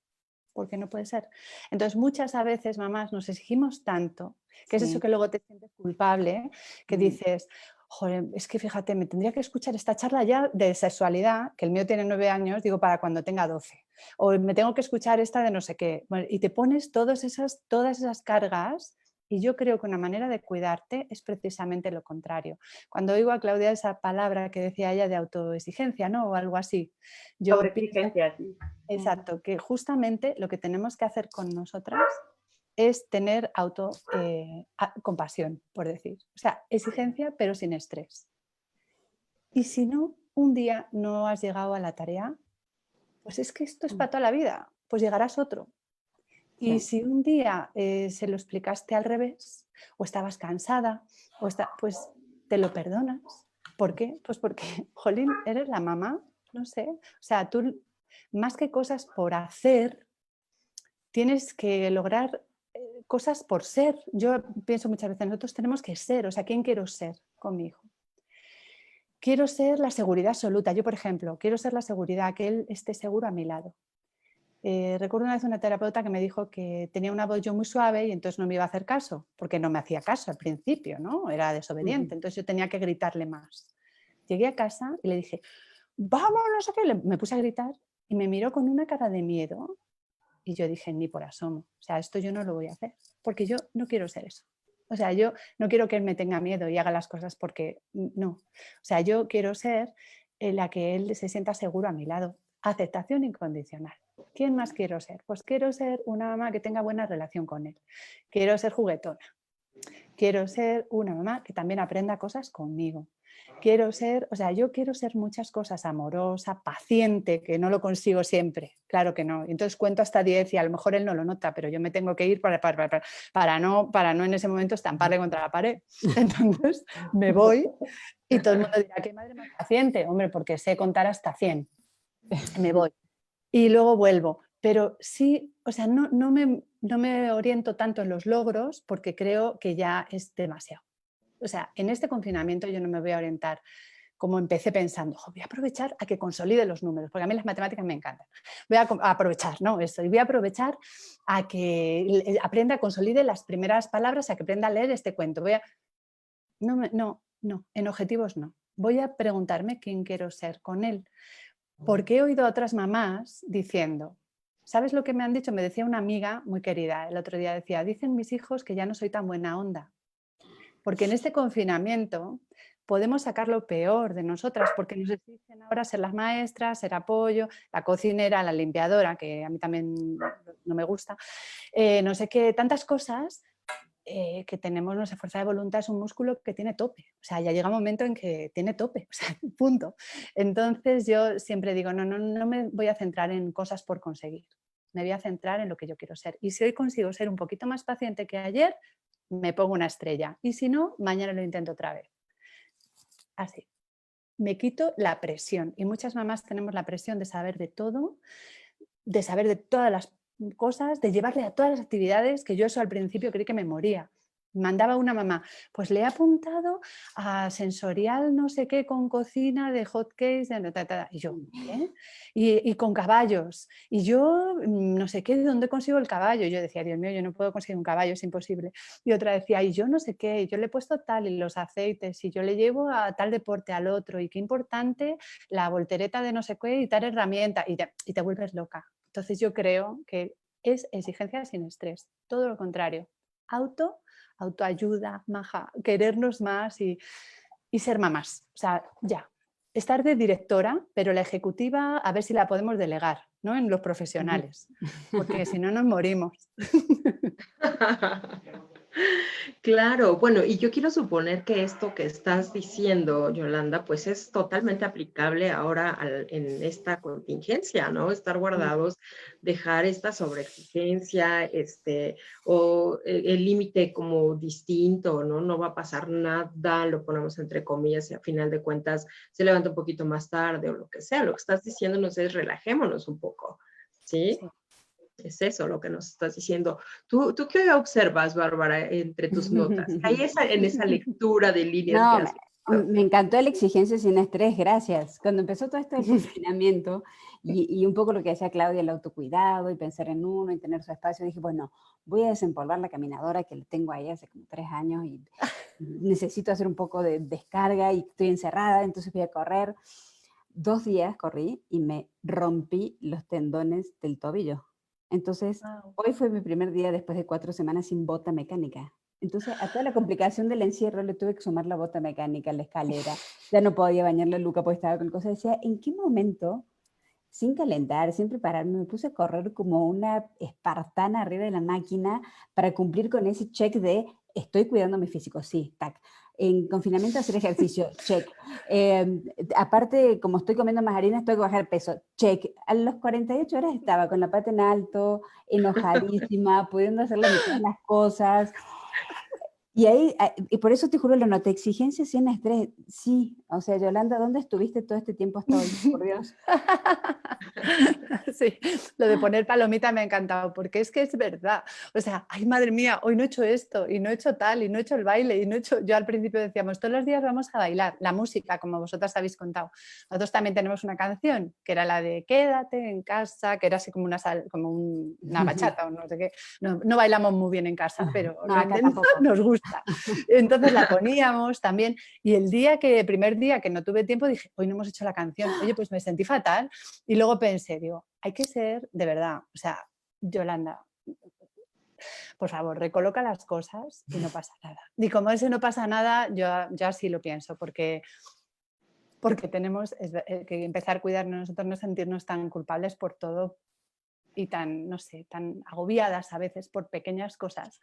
porque no puede ser. Entonces, muchas a veces, mamás, nos exigimos tanto, que es eso que luego te sientes culpable, que dices, joder, es que fíjate, me tendría que escuchar esta charla ya de sexualidad, que el mío tiene 9 años, digo, para cuando tenga 12. O me tengo que escuchar esta de no sé qué. Bueno, y te pones todas esas cargas. Y yo creo que una manera de cuidarte es precisamente lo contrario. Cuando oigo a Claudia esa palabra que decía ella de autoexigencia, ¿no? O algo así. Sobre exigencia, sí. Exacto, que justamente lo que tenemos que hacer con nosotras es tener compasión, por decir. O sea, exigencia, pero sin estrés. Y si no, un día no has llegado a la tarea, pues es que esto es para toda la vida, pues llegarás otro. Y si un día se lo explicaste al revés, o estabas cansada, pues te lo perdonas. ¿Por qué? Pues porque, jolín, eres la mamá, no sé. O sea, tú, más que cosas por hacer, tienes que lograr cosas por ser. Yo pienso muchas veces, nosotros tenemos que ser, o sea, ¿quién quiero ser con mi hijo? Quiero ser la seguridad absoluta. Yo, por ejemplo, quiero ser la seguridad, que él esté seguro a mi lado. Recuerdo una vez una terapeuta que me dijo que tenía una voz yo muy suave y entonces no me iba a hacer caso, porque no me hacía caso al principio, ¿no? Era desobediente, entonces yo tenía que gritarle más. Llegué a casa y le dije, vamos, no sé qué, me puse a gritar y me miró con una cara de miedo y yo dije, ni por asomo, o sea, esto yo no lo voy a hacer, porque yo no quiero ser eso. O sea, yo no quiero que él me tenga miedo y haga las cosas porque no. O sea, yo quiero ser la que él se sienta seguro a mi lado. Aceptación incondicional. ¿Quién más quiero ser? Pues quiero ser una mamá que tenga buena relación con él. Quiero ser juguetona. Quiero ser una mamá que también aprenda cosas conmigo. Quiero ser, o sea, yo quiero ser muchas cosas, amorosa, paciente, que no lo consigo siempre, claro que no. Entonces cuento hasta 10 y a lo mejor él no lo nota, pero yo me tengo que ir para no en ese momento estamparle contra la pared. Entonces me voy y todo el mundo dirá, ¿qué madre más paciente? Hombre, porque sé contar hasta 100. Me voy. Y luego vuelvo. Pero sí, o sea, no me oriento tanto en los logros porque creo que ya es demasiado. O sea, en este confinamiento yo no me voy a orientar como empecé pensando, voy a aprovechar a que consolide los números, porque a mí las matemáticas me encantan. Voy a aprovechar, ¿no? Eso, y voy a aprovechar a que aprenda, consolide las primeras palabras, a que aprenda a leer este cuento. No, en objetivos no. Voy a preguntarme quién quiero ser con él. Porque he oído a otras mamás diciendo, ¿sabes lo que me han dicho? Me decía una amiga muy querida el otro día, decía, dicen mis hijos que ya no soy tan buena onda. Porque en este confinamiento podemos sacar lo peor de nosotras, porque nos exigen ahora ser las maestras, ser apoyo, la cocinera, la limpiadora, que a mí también no me gusta, no sé qué, tantas cosas que tenemos, nuestra fuerza de voluntad es un músculo que tiene tope, o sea, ya llega un momento en que tiene tope, o sea, punto. Entonces yo siempre digo, no me voy a centrar en cosas por conseguir, me voy a centrar en lo que yo quiero ser. Y si hoy consigo ser un poquito más paciente que ayer, me pongo una estrella. Y si no, mañana lo intento otra vez. Así. Me quito la presión. Y muchas mamás tenemos la presión de saber de todo, de saber de todas las cosas, de llevarle a todas las actividades, que yo eso al principio creí que me moría. Mandaba una mamá, pues le he apuntado a sensorial no sé qué con cocina de hotcakes, y yo, ¿qué? Y con caballos, y yo no sé qué, ¿de dónde consigo el caballo? Yo decía, Dios mío, yo no puedo conseguir un caballo, es imposible. Y otra decía, y yo no sé qué, y yo le he puesto tal y los aceites, y yo le llevo a tal deporte al otro, y qué importante la voltereta de no sé qué y tal herramienta, y te vuelves loca. Entonces yo creo que es exigencia sin estrés, todo lo contrario, autoayuda, maja, querernos más y ser mamás. O sea, ya, estar de directora, pero la ejecutiva a ver si la podemos delegar, ¿no? En los profesionales, porque si no nos morimos. Claro, bueno, y yo quiero suponer que esto que estás diciendo, Yolanda, pues es totalmente aplicable ahora en esta contingencia, ¿no? Estar guardados, dejar esta sobreexigencia, o el límite como distinto, ¿no? No va a pasar nada, lo ponemos entre comillas y a final de cuentas se levanta un poquito más tarde o lo que sea. Lo que estás diciéndonos es relajémonos un poco, ¿sí? Sí. Es eso lo que nos estás diciendo. ¿Tú qué observas, Bárbara, entre tus notas? ¿Hay en esa lectura de líneas que No, has visto? me encantó la exigencia sin estrés, gracias. Cuando empezó todo esto del confinamiento y un poco lo que decía Claudia, el autocuidado y pensar en uno y tener su espacio, dije, bueno, voy a desempolvar la caminadora que la tengo ahí hace como 3 años y necesito hacer un poco de descarga y estoy encerrada, entonces voy a correr. 2 días corrí y me rompí los tendones del tobillo. Entonces, Wow. hoy fue mi primer día después de 4 semanas sin bota mecánica. Entonces, a toda la complicación del encierro le tuve que sumar la bota mecánica, la escalera. Ya no podía bañarle a Luca porque estaba con cosas. Decía, ¿en qué momento, sin calentar, sin prepararme, me puse a correr como una espartana arriba de la máquina para cumplir con ese check de estoy cuidando mi físico? Sí, tac. En confinamiento hacer ejercicio, check. Aparte, como estoy comiendo más harina, tengo que bajar peso, check. A los 48 horas estaba con la pata en alto, enojadísima, pudiendo hacer la mitad de las cosas. Y ahí, y por eso te juro, lo noté, exigencia sin estrés. Sí, o sea, Yolanda, ¿dónde estuviste todo este tiempo hasta hoy? Por Dios. Sí, lo de poner palomita me ha encantado, porque es que es verdad. O sea, ay, madre mía, hoy no he hecho esto, y no he hecho tal, y no he hecho el baile, y no he hecho... Yo al principio decíamos, todos los días vamos a bailar, la música, como vosotras habéis contado. Nosotros también tenemos una canción, que era la de Quédate en casa, que era así como una bachata, o no sé qué. No bailamos muy bien en casa, pero No, acá tampoco. nos gusta. gusta. Entonces la poníamos también y el primer día que no tuve tiempo dije, hoy no hemos hecho la canción, oye, pues me sentí fatal y luego pensé, digo, hay que ser de verdad, o sea, Yolanda, por favor, recoloca las cosas y no pasa nada. Y como ese no pasa nada, yo así lo pienso, porque tenemos que empezar a cuidarnos nosotros, no sentirnos tan culpables por todo y tan, no sé, tan agobiadas a veces por pequeñas cosas,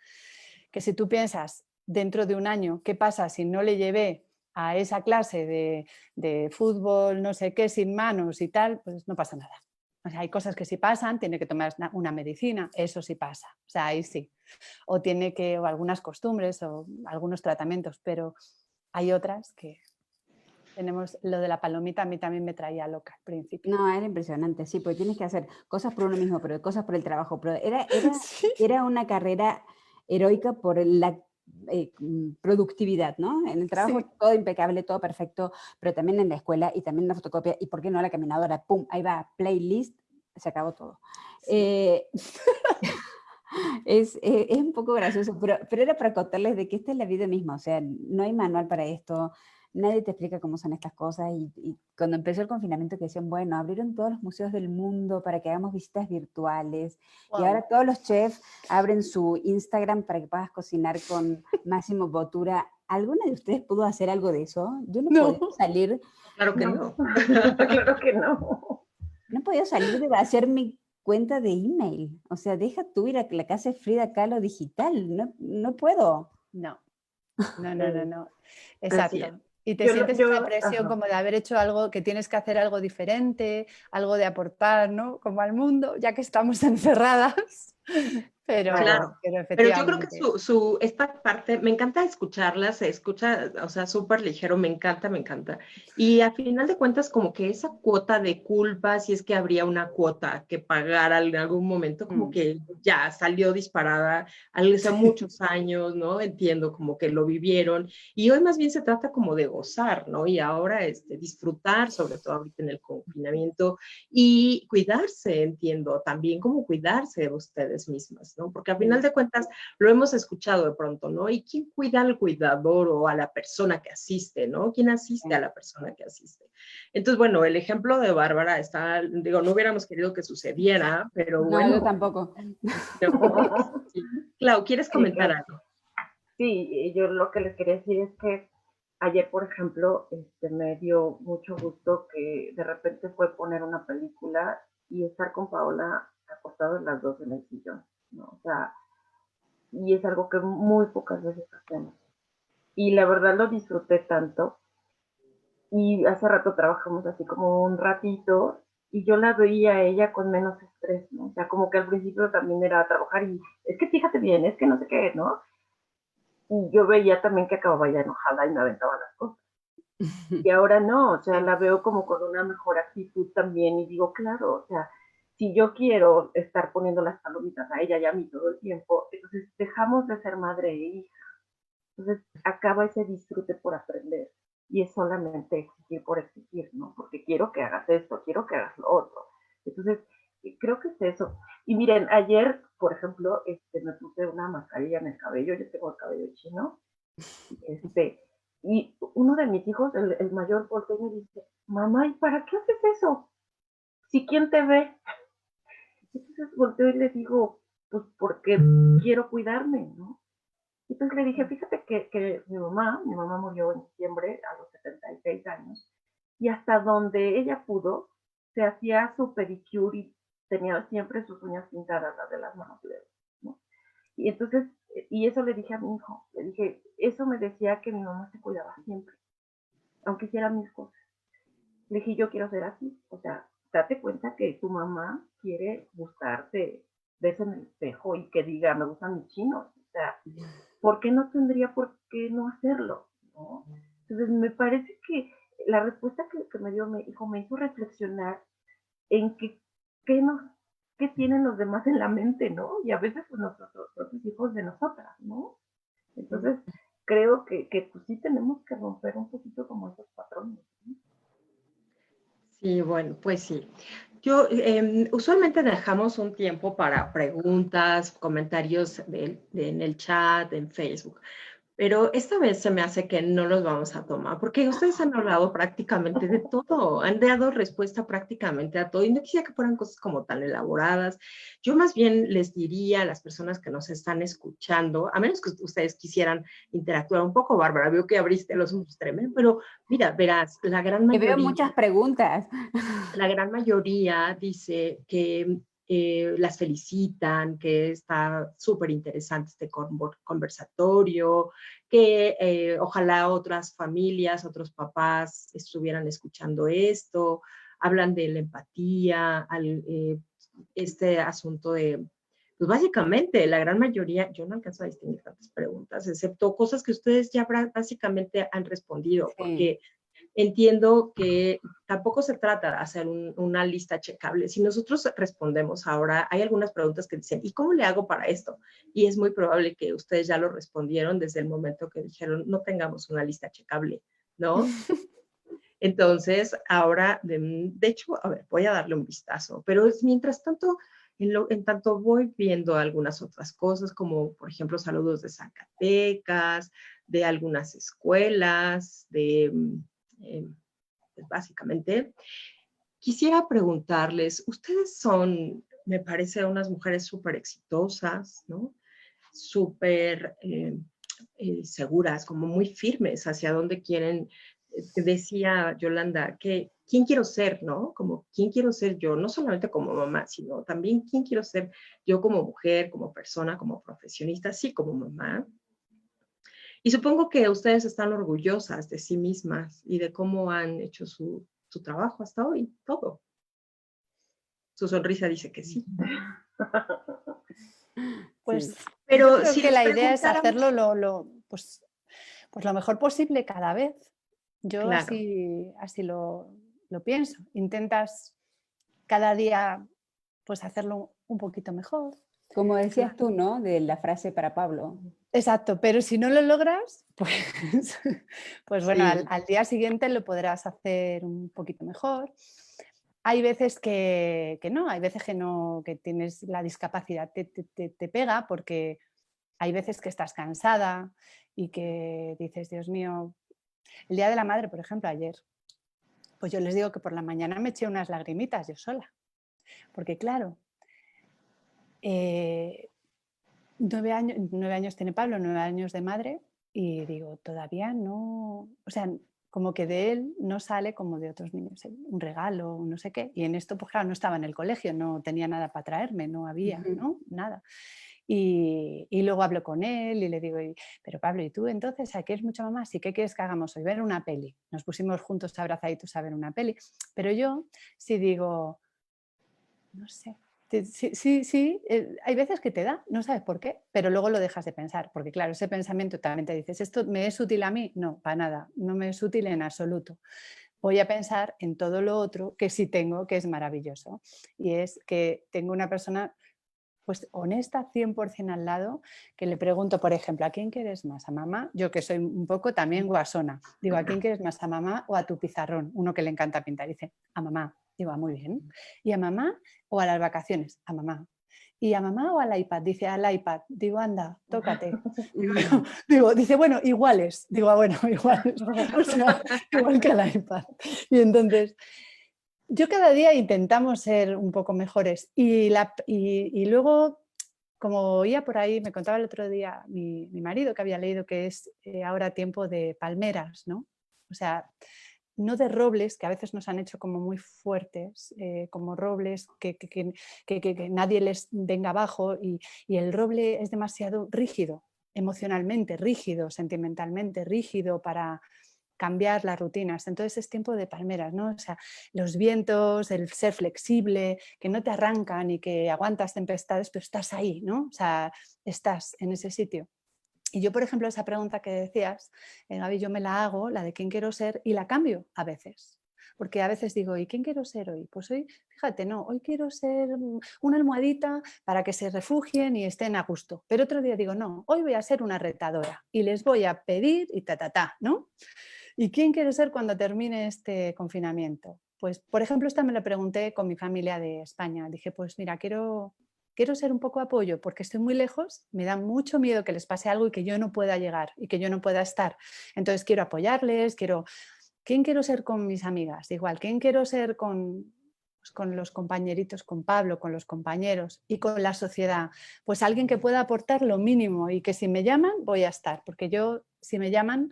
que si tú piensas dentro de un año, ¿qué pasa si no le llevé a esa clase de fútbol, no sé qué, sin manos y tal? Pues no pasa nada. O sea, hay cosas que sí pasan, tiene que tomar una medicina, eso sí pasa, o sea, ahí sí. O o algunas costumbres o algunos tratamientos, pero hay otras que tenemos. Lo de la palomita a mí también me traía loca al principio. No, era impresionante, sí, porque tienes que hacer cosas por uno mismo, pero cosas por el trabajo. Pero Sí. era una carrera heroica por la productividad, ¿no? En el trabajo Sí. todo impecable, todo perfecto, pero también en la escuela y también en la fotocopia, y por qué no la caminadora, pum, ahí va, playlist, se acabó todo. Sí. Es un poco gracioso, pero era para contarles de que esta es la vida misma, o sea, no hay manual para esto, nadie te explica cómo son estas cosas, y cuando empezó el confinamiento que decían, bueno, abrieron todos los museos del mundo para que hagamos visitas virtuales, Wow. y ahora todos los chefs abren su Instagram para que puedas cocinar con Máximo Bottura. ¿Alguna de ustedes pudo hacer algo de eso? Yo no podía salir. Claro que no. Claro que no. No podía salir de hacer mi cuenta de email. O sea, deja tú ir a la casa de Frida Kahlo digital. No puedo. No. Así es. Exacto. Y te sientes esa presión ajá. como de haber hecho algo, que tienes que hacer algo diferente, algo de aportar, ¿no? Como al mundo, ya que estamos encerradas. Pero, Claro, pero pero yo creo que efectivamente. esta parte, me encanta escucharla, se escucha, o sea, súper ligero, me encanta, me encanta. Y a final de cuentas, como que esa cuota de culpa, si es que habría una cuota que pagar en algún momento, como que ya salió disparada hace muchos años, ¿no? Entiendo, como que lo vivieron. Y hoy más bien se trata como de gozar, ¿no? Y ahora disfrutar, sobre todo ahorita en el confinamiento, y cuidarse, entiendo, también como cuidarse de ustedes mismas, ¿no? Porque al final de cuentas lo hemos escuchado de pronto, ¿no? ¿Y quién cuida al cuidador o a la persona que asiste, ¿no? ¿Quién asiste a la persona que asiste? Entonces, bueno, el ejemplo de Bárbara está, digo, no hubiéramos querido que sucediera, pero No, bueno. yo tampoco. Sí. Clau, ¿quieres comentar algo? Sí, yo lo que les quería decir es que ayer, por ejemplo, me dio mucho gusto que de repente fue poner una película y estar con Paola acostados las dos en el sillón, ¿no? O sea, y es algo que muy pocas veces hacemos. Y la verdad lo disfruté tanto. Y hace rato trabajamos así como un ratito y yo la veía a ella con menos estrés, ¿no? O sea, como que al principio también era trabajar y es que fíjate bien, es que no sé qué, ¿no? Y yo veía también que acababa ya enojada y me aventaba las cosas. Y ahora no, o sea, la veo como con una mejor actitud también y digo, claro, o sea, si yo quiero estar poniendo las palomitas a ella y a mí todo el tiempo, entonces dejamos de ser madre e hija. Entonces acaba ese disfrute por aprender y es solamente exigir por exigir, ¿no? Porque quiero que hagas esto, quiero que hagas lo otro. Entonces, creo que es eso. Y miren, ayer, por ejemplo, me puse una mascarilla en el cabello, yo tengo el cabello chino, y uno de mis hijos, el mayor, voltea y me dice, mamá, ¿y para qué haces eso? Si quién te ve. Entonces volteo y le digo, pues porque quiero cuidarme, ¿no? Entonces le dije, fíjate que mi mamá murió en diciembre a los 76 años, y hasta donde ella pudo, se hacía su pedicure y tenía siempre sus uñas pintadas, las de las manos y dedos, ¿no? Y entonces, y eso le dije a mi hijo, le dije, eso me decía que mi mamá se cuidaba siempre, aunque hiciera mis cosas. Le dije, yo quiero ser así, o sea, date cuenta que tu mamá quiere gustarte, ves en el espejo y que diga, me gustan mis chinos, o sea, ¿por qué no tendría por qué no hacerlo? ¿No? Entonces, me parece que la respuesta que me dio mi hijo me hizo reflexionar en qué tienen los demás en la mente, ¿no? Y a veces pues nosotros, propios hijos de nosotras, ¿no? Entonces, creo que pues sí tenemos que romper un poquito como esos patrones, ¿no? Sí, bueno, pues sí. Yo usualmente dejamos un tiempo para preguntas, comentarios en el chat, en Facebook. Pero esta vez se me hace que no los vamos a tomar, porque ustedes han hablado prácticamente de todo, han dado respuesta prácticamente a todo, y no quisiera que fueran cosas como tan elaboradas. Yo más bien les diría a las personas que nos están escuchando, a menos que ustedes quisieran interactuar un poco, Bárbara, veo que abriste los ojos tremendo, pero mira, verás, Te veo muchas preguntas. la gran mayoría dice que las felicitan, que está súper interesante este conversatorio, que ojalá otras familias, otros papás estuvieran escuchando esto, hablan de la empatía, este asunto de, pues básicamente la gran mayoría, yo no alcanzo a distinguir tantas preguntas, excepto cosas que ustedes ya básicamente han respondido, Sí. porque entiendo que tampoco se trata de hacer una lista checable. Si nosotros respondemos ahora, hay algunas preguntas que dicen, ¿y cómo le hago para esto? Y es muy probable que ustedes ya lo respondieron desde el momento que dijeron, no tengamos una lista checable, ¿no? Entonces, ahora, de hecho, a ver, voy a darle un vistazo, pero mientras tanto, en tanto voy viendo algunas otras cosas, como por ejemplo saludos de Zacatecas, de algunas escuelas, pues básicamente. Quisiera preguntarles, ustedes son, me parece, unas mujeres súper exitosas, ¿no? Súper seguras, como muy firmes hacia dónde quieren. Decía Yolanda, que quién quiero ser, ¿no? Como quién quiero ser yo, no solamente como mamá, sino también quién quiero ser yo como mujer, como persona, como profesionista, sí, como mamá. Y supongo que ustedes están orgullosas de sí mismas y de cómo han hecho su trabajo hasta hoy, todo. Su sonrisa dice que sí. Pues Sí. yo Pero creo si que les la idea es preguntáramos, hacerlo pues lo mejor posible cada vez. Yo claro, así lo pienso. Intentas cada día pues hacerlo un poquito mejor. Como decías claro. tú, ¿no? De la frase para Pablo. Exacto, pero si no lo logras, pues, pues bueno, Sí, al día siguiente lo podrás hacer un poquito mejor. Hay veces que no, hay veces que no, que tienes la discapacidad, te pega porque hay veces que estás cansada y que dices, Dios mío, el Día de la Madre, por ejemplo, ayer, pues yo les digo que por la mañana me eché unas lagrimitas yo sola, porque claro, 9 años tiene Pablo, 9 años de madre, y digo, todavía no, o sea, como que de él no sale como de otros niños, un regalo, no sé qué. Y en esto, pues claro, no estaba en el colegio, no tenía nada para traerme, no había, ¿no? Nada. Y luego hablo con él y le digo, pero Pablo, ¿y tú entonces a qué es mucho mamá? ¿Sí qué quieres que hagamos hoy? Ver una peli. Nos pusimos juntos abrazaditos a ver una peli. Pero yo sí digo, no sé. Sí, hay veces que te da, no sabes por qué, pero luego lo dejas de pensar, porque claro, ese pensamiento también te dices, ¿esto me es útil a mí? No, para nada, no me es útil en absoluto. Voy a pensar en todo lo otro que sí tengo, que es maravilloso, y es que tengo una persona pues honesta 100% al lado, que le pregunto, por ejemplo, ¿a quién quieres más? ¿A mamá? Yo que soy un poco también guasona. Digo, ¿a quién quieres más? ¿A mamá o a tu pizarrón? Uno que le encanta pintar. Dice, a mamá. Digo, muy bien. ¿Y a mamá o a las vacaciones? A mamá. ¿Y a mamá o al iPad? Dice, al iPad. Digo, anda, tócate. Dice, bueno, iguales. Digo, bueno, iguales. O sea, igual que al iPad. Y entonces, yo cada día intentamos ser un poco mejores y luego, como oía por ahí, me contaba el otro día mi marido que había leído que es ahora tiempo de palmeras, ¿no? O sea, no de robles, que a veces nos han hecho como muy fuertes, como robles que nadie les venga abajo y el roble es demasiado rígido, emocionalmente rígido, sentimentalmente rígido para cambiar las rutinas. Entonces es tiempo de palmeras, ¿no? O sea, los vientos, el ser flexible, que no te arrancan y que aguantas tempestades, pero estás ahí, ¿no? O sea, estás en ese sitio. Y yo, por ejemplo, esa pregunta que decías, Gaby, yo me la hago, la de quién quiero ser, y la cambio a veces. Porque a veces digo, ¿y quién quiero ser hoy? Pues hoy, fíjate, no, hoy quiero ser una almohadita para que se refugien y estén a gusto. Pero otro día digo, no, hoy voy a ser una retadora y les voy a pedir y ¿no? ¿Y quién quiero ser cuando termine este confinamiento? Pues, por ejemplo, esta me lo pregunté con mi familia de España. Dije, pues mira, quiero quiero ser un poco apoyo porque estoy muy lejos, me da mucho miedo que les pase algo y que yo no pueda llegar y que yo no pueda estar. Entonces quiero apoyarles, ¿quién quiero ser con mis amigas? Igual, ¿quién quiero ser con los compañeritos, con Pablo, con los compañeros y con la sociedad? Pues alguien que pueda aportar lo mínimo y que si me llaman voy a estar, porque yo si me llaman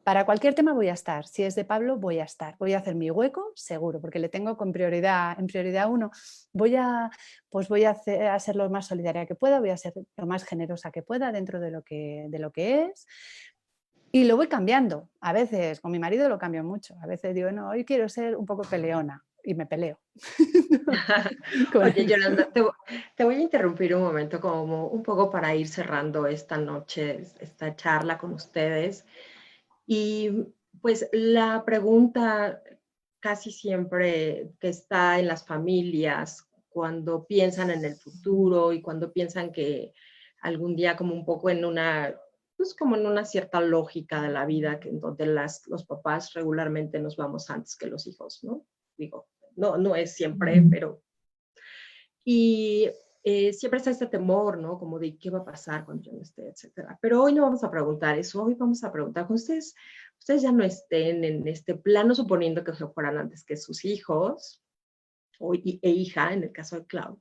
para cualquier tema voy a estar, si es de Pablo voy a estar, voy a hacer mi hueco seguro, porque le tengo con prioridad, en prioridad 1, pues voy a ser lo más solidaria que pueda, voy a ser lo más generosa que pueda dentro de lo que es. Y lo voy cambiando. A veces con mi marido lo cambio mucho. A veces digo, no, hoy quiero ser un poco peleona y me peleo. Oye, Yolanda, te voy a interrumpir un momento como un poco para ir cerrando esta noche, esta charla con ustedes. Y pues la pregunta casi siempre que está en las familias cuando piensan en el futuro y cuando piensan que algún día como un poco en una, pues como en una cierta lógica de la vida, que en donde los papás regularmente nos vamos antes que los hijos, ¿no? Digo, no es siempre, pero... Y siempre está este temor, ¿no? Como de qué va a pasar cuando yo no esté, etcétera. Pero hoy no vamos a preguntar eso, hoy vamos a preguntar, cuando ustedes ya no estén en este plano, suponiendo que se fueran antes que sus hijos e hija, en el caso de Clau,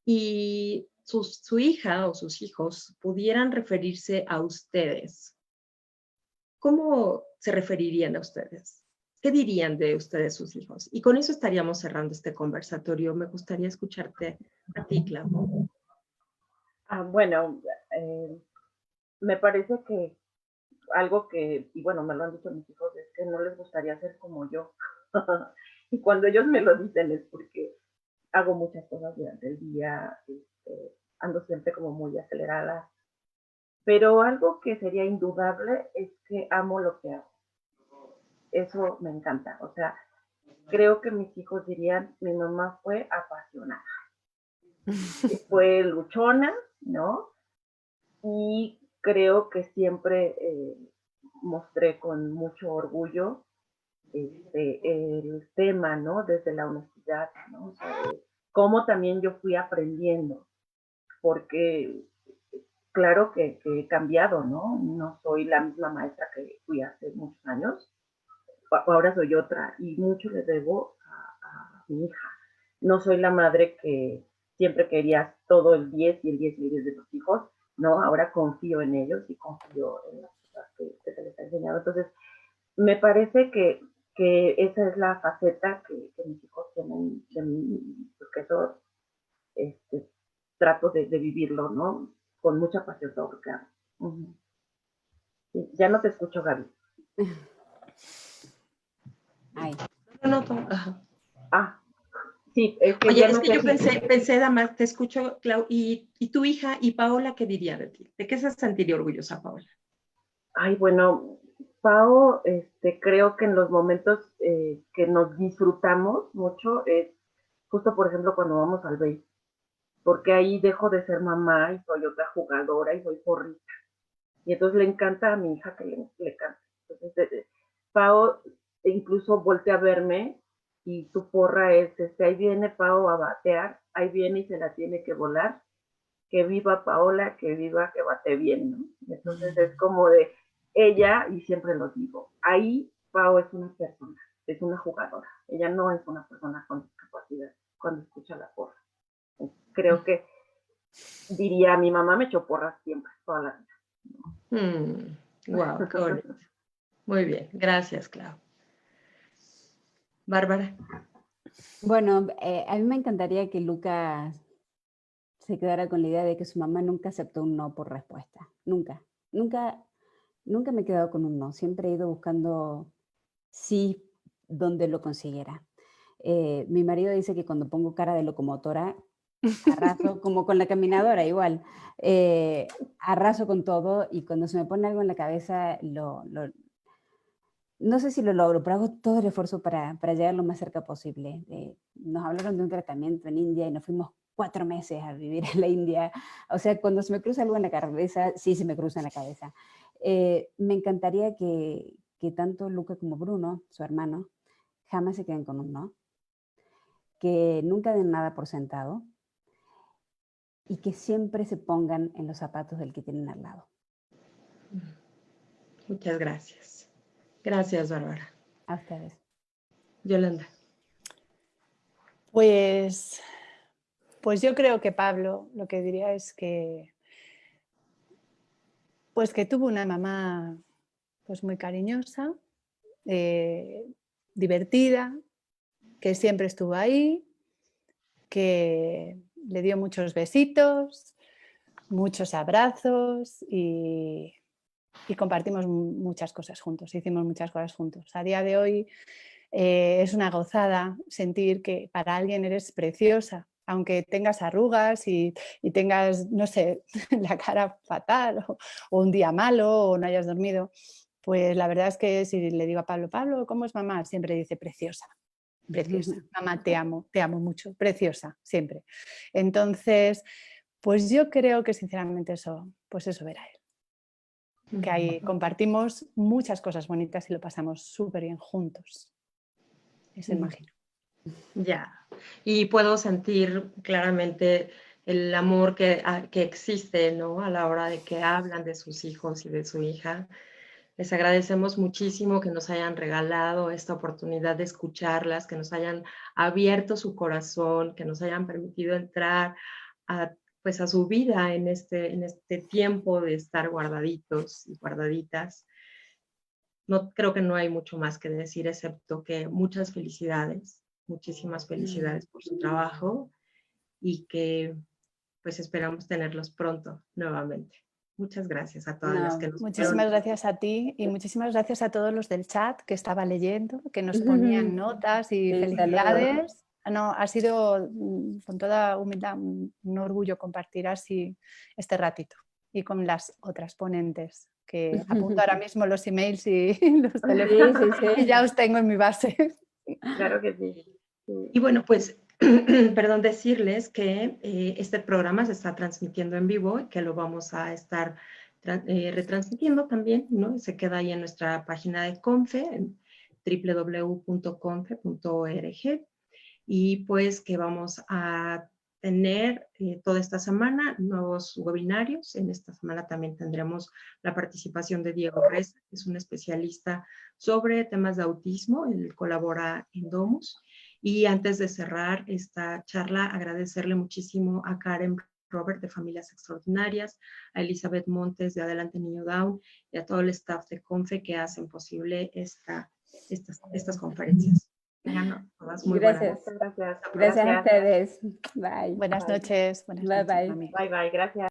y su hija o sus hijos pudieran referirse a ustedes, ¿cómo se referirían a ustedes? ¿Qué dirían de ustedes sus hijos? Y con eso estaríamos cerrando este conversatorio. Me gustaría escucharte a ti, Clau. Bueno, me parece que algo que, y bueno, me lo han dicho mis hijos, es que no les gustaría ser como yo. Y cuando ellos me lo dicen es porque hago muchas cosas durante el día, ando siempre como muy acelerada. Pero algo que sería indudable es que amo lo que hago. Eso me encanta. O sea, creo que mis hijos dirían, mi mamá fue apasionada. Fue luchona, ¿no? Y creo que siempre mostré con mucho orgullo el tema, ¿no? Desde la honestidad, ¿no? O sea, cómo también yo fui aprendiendo, porque claro que he cambiado, ¿no? No soy la misma maestra que fui hace muchos años, ahora soy otra y mucho le debo a mi hija. No soy la madre que siempre quería todo el 10 y el 10 y el 10 de los hijos, ¿no? Ahora confío en ellos y confío en las cosas que se les ha enseñado. Entonces, me parece que esa es la faceta que mis hijos tienen de mí, porque eso trato de vivirlo, ¿no? Con mucha pasión todo lo que hago. Uh-huh. Sí, ya no te escucho, Gaby. Ay. No. Sí, es que oye, ya es no que sé yo si... pensé, Dama, te escucho, Clau, y tu hija y Paola, ¿qué diría de ti? ¿De qué se sentiría orgullosa, Paola? Ay, bueno, Pau, creo que en los momentos que nos disfrutamos mucho es justo, por ejemplo, cuando vamos al béisbol, porque ahí dejo de ser mamá y soy otra jugadora y soy porrista. Y entonces le encanta a mi hija que le cante. Entonces, Pau incluso voltea a verme y su porra es, ahí viene Pau a batear, ahí viene y se la tiene que volar, que viva Paola, que viva, que bate bien, ¿no? Y entonces es como de ella, y siempre lo digo, ahí Pau es una persona, es una jugadora, ella no es una persona con discapacidad cuando escucha la porra. Creo que diría, mi mamá me echó porras siempre, toda la vida. Wow, qué bonito. Muy bien, gracias, Clau. Bárbara. Bueno, a mí me encantaría que Lucas se quedara con la idea de que su mamá nunca aceptó un no por respuesta. Nunca me he quedado con un no. Siempre he ido buscando sí donde lo consiguiera. Mi marido dice que cuando pongo cara de locomotora, arraso, como con la caminadora igual, arraso con todo y cuando se me pone algo en la cabeza, no sé si lo logro, pero hago todo el esfuerzo para llegar lo más cerca posible. Nos hablaron de un tratamiento en India y nos fuimos 4 meses a vivir en la India. O sea, cuando se me cruza algo en la cabeza, sí se me cruza en la cabeza. Me encantaría que tanto Luca como Bruno, su hermano, jamás se queden con un no, que nunca den nada por sentado y que siempre se pongan en los zapatos del que tienen al lado. Muchas gracias. Gracias, Bárbara. A ustedes. Yolanda. Pues yo creo que Pablo lo que diría es que tuvo una mamá pues muy cariñosa, divertida, que siempre estuvo ahí, que le dio muchos besitos, muchos abrazos y compartimos muchas cosas juntos, hicimos muchas cosas juntos. A día de hoy es una gozada sentir que para alguien eres preciosa, aunque tengas arrugas y tengas, no sé, la cara fatal o un día malo o no hayas dormido. Pues la verdad es que si le digo a Pablo, Pablo, ¿cómo es mamá? Siempre dice preciosa, preciosa. Mamá, te amo mucho, preciosa, siempre. Entonces, pues yo creo que sinceramente eso verá él. Que ahí compartimos muchas cosas bonitas y lo pasamos súper bien juntos. Eso imagino. Ya, y puedo sentir claramente el amor que existe, ¿no? A la hora de que hablan de sus hijos y de su hija. Les agradecemos muchísimo que nos hayan regalado esta oportunidad de escucharlas, que nos hayan abierto su corazón, que nos hayan permitido entrar pues a su vida en este tiempo de estar guardaditos y guardaditas. No, creo que no hay mucho más que decir, excepto que muchas felicidades, muchísimas felicidades por su trabajo y que pues esperamos tenerlos pronto nuevamente. Muchas gracias a todas las que nos Muchísimas gracias a ti y muchísimas gracias a todos los del chat que estaba leyendo, que nos ponían notas y felicidades. Saludos. No, ha sido con toda humildad un orgullo compartir así este ratito y con las otras ponentes, que apunto ahora mismo los emails y los teléfonos y ya os tengo en mi base. Claro que sí. Y bueno, pues, perdón, decirles que este programa se está transmitiendo en vivo y que lo vamos a estar retransmitiendo también, ¿no? Se queda ahí en nuestra página de Confe, en www.confe.org, y pues que vamos a tener toda esta semana nuevos webinarios. En esta semana también tendremos la participación de Diego Reza, que es un especialista sobre temas de autismo. Él colabora en Domus. Y antes de cerrar esta charla, agradecerle muchísimo a Karen Robert de Familias Extraordinarias, a Elizabeth Montes de Adelante Niño Down y a todo el staff de Confe que hacen posible estas conferencias. Tengan todas muy Gracias. buenas. Gracias a ustedes. Buenas noches. Buenas Bye, noches, bye. mami. Bye, bye. Gracias.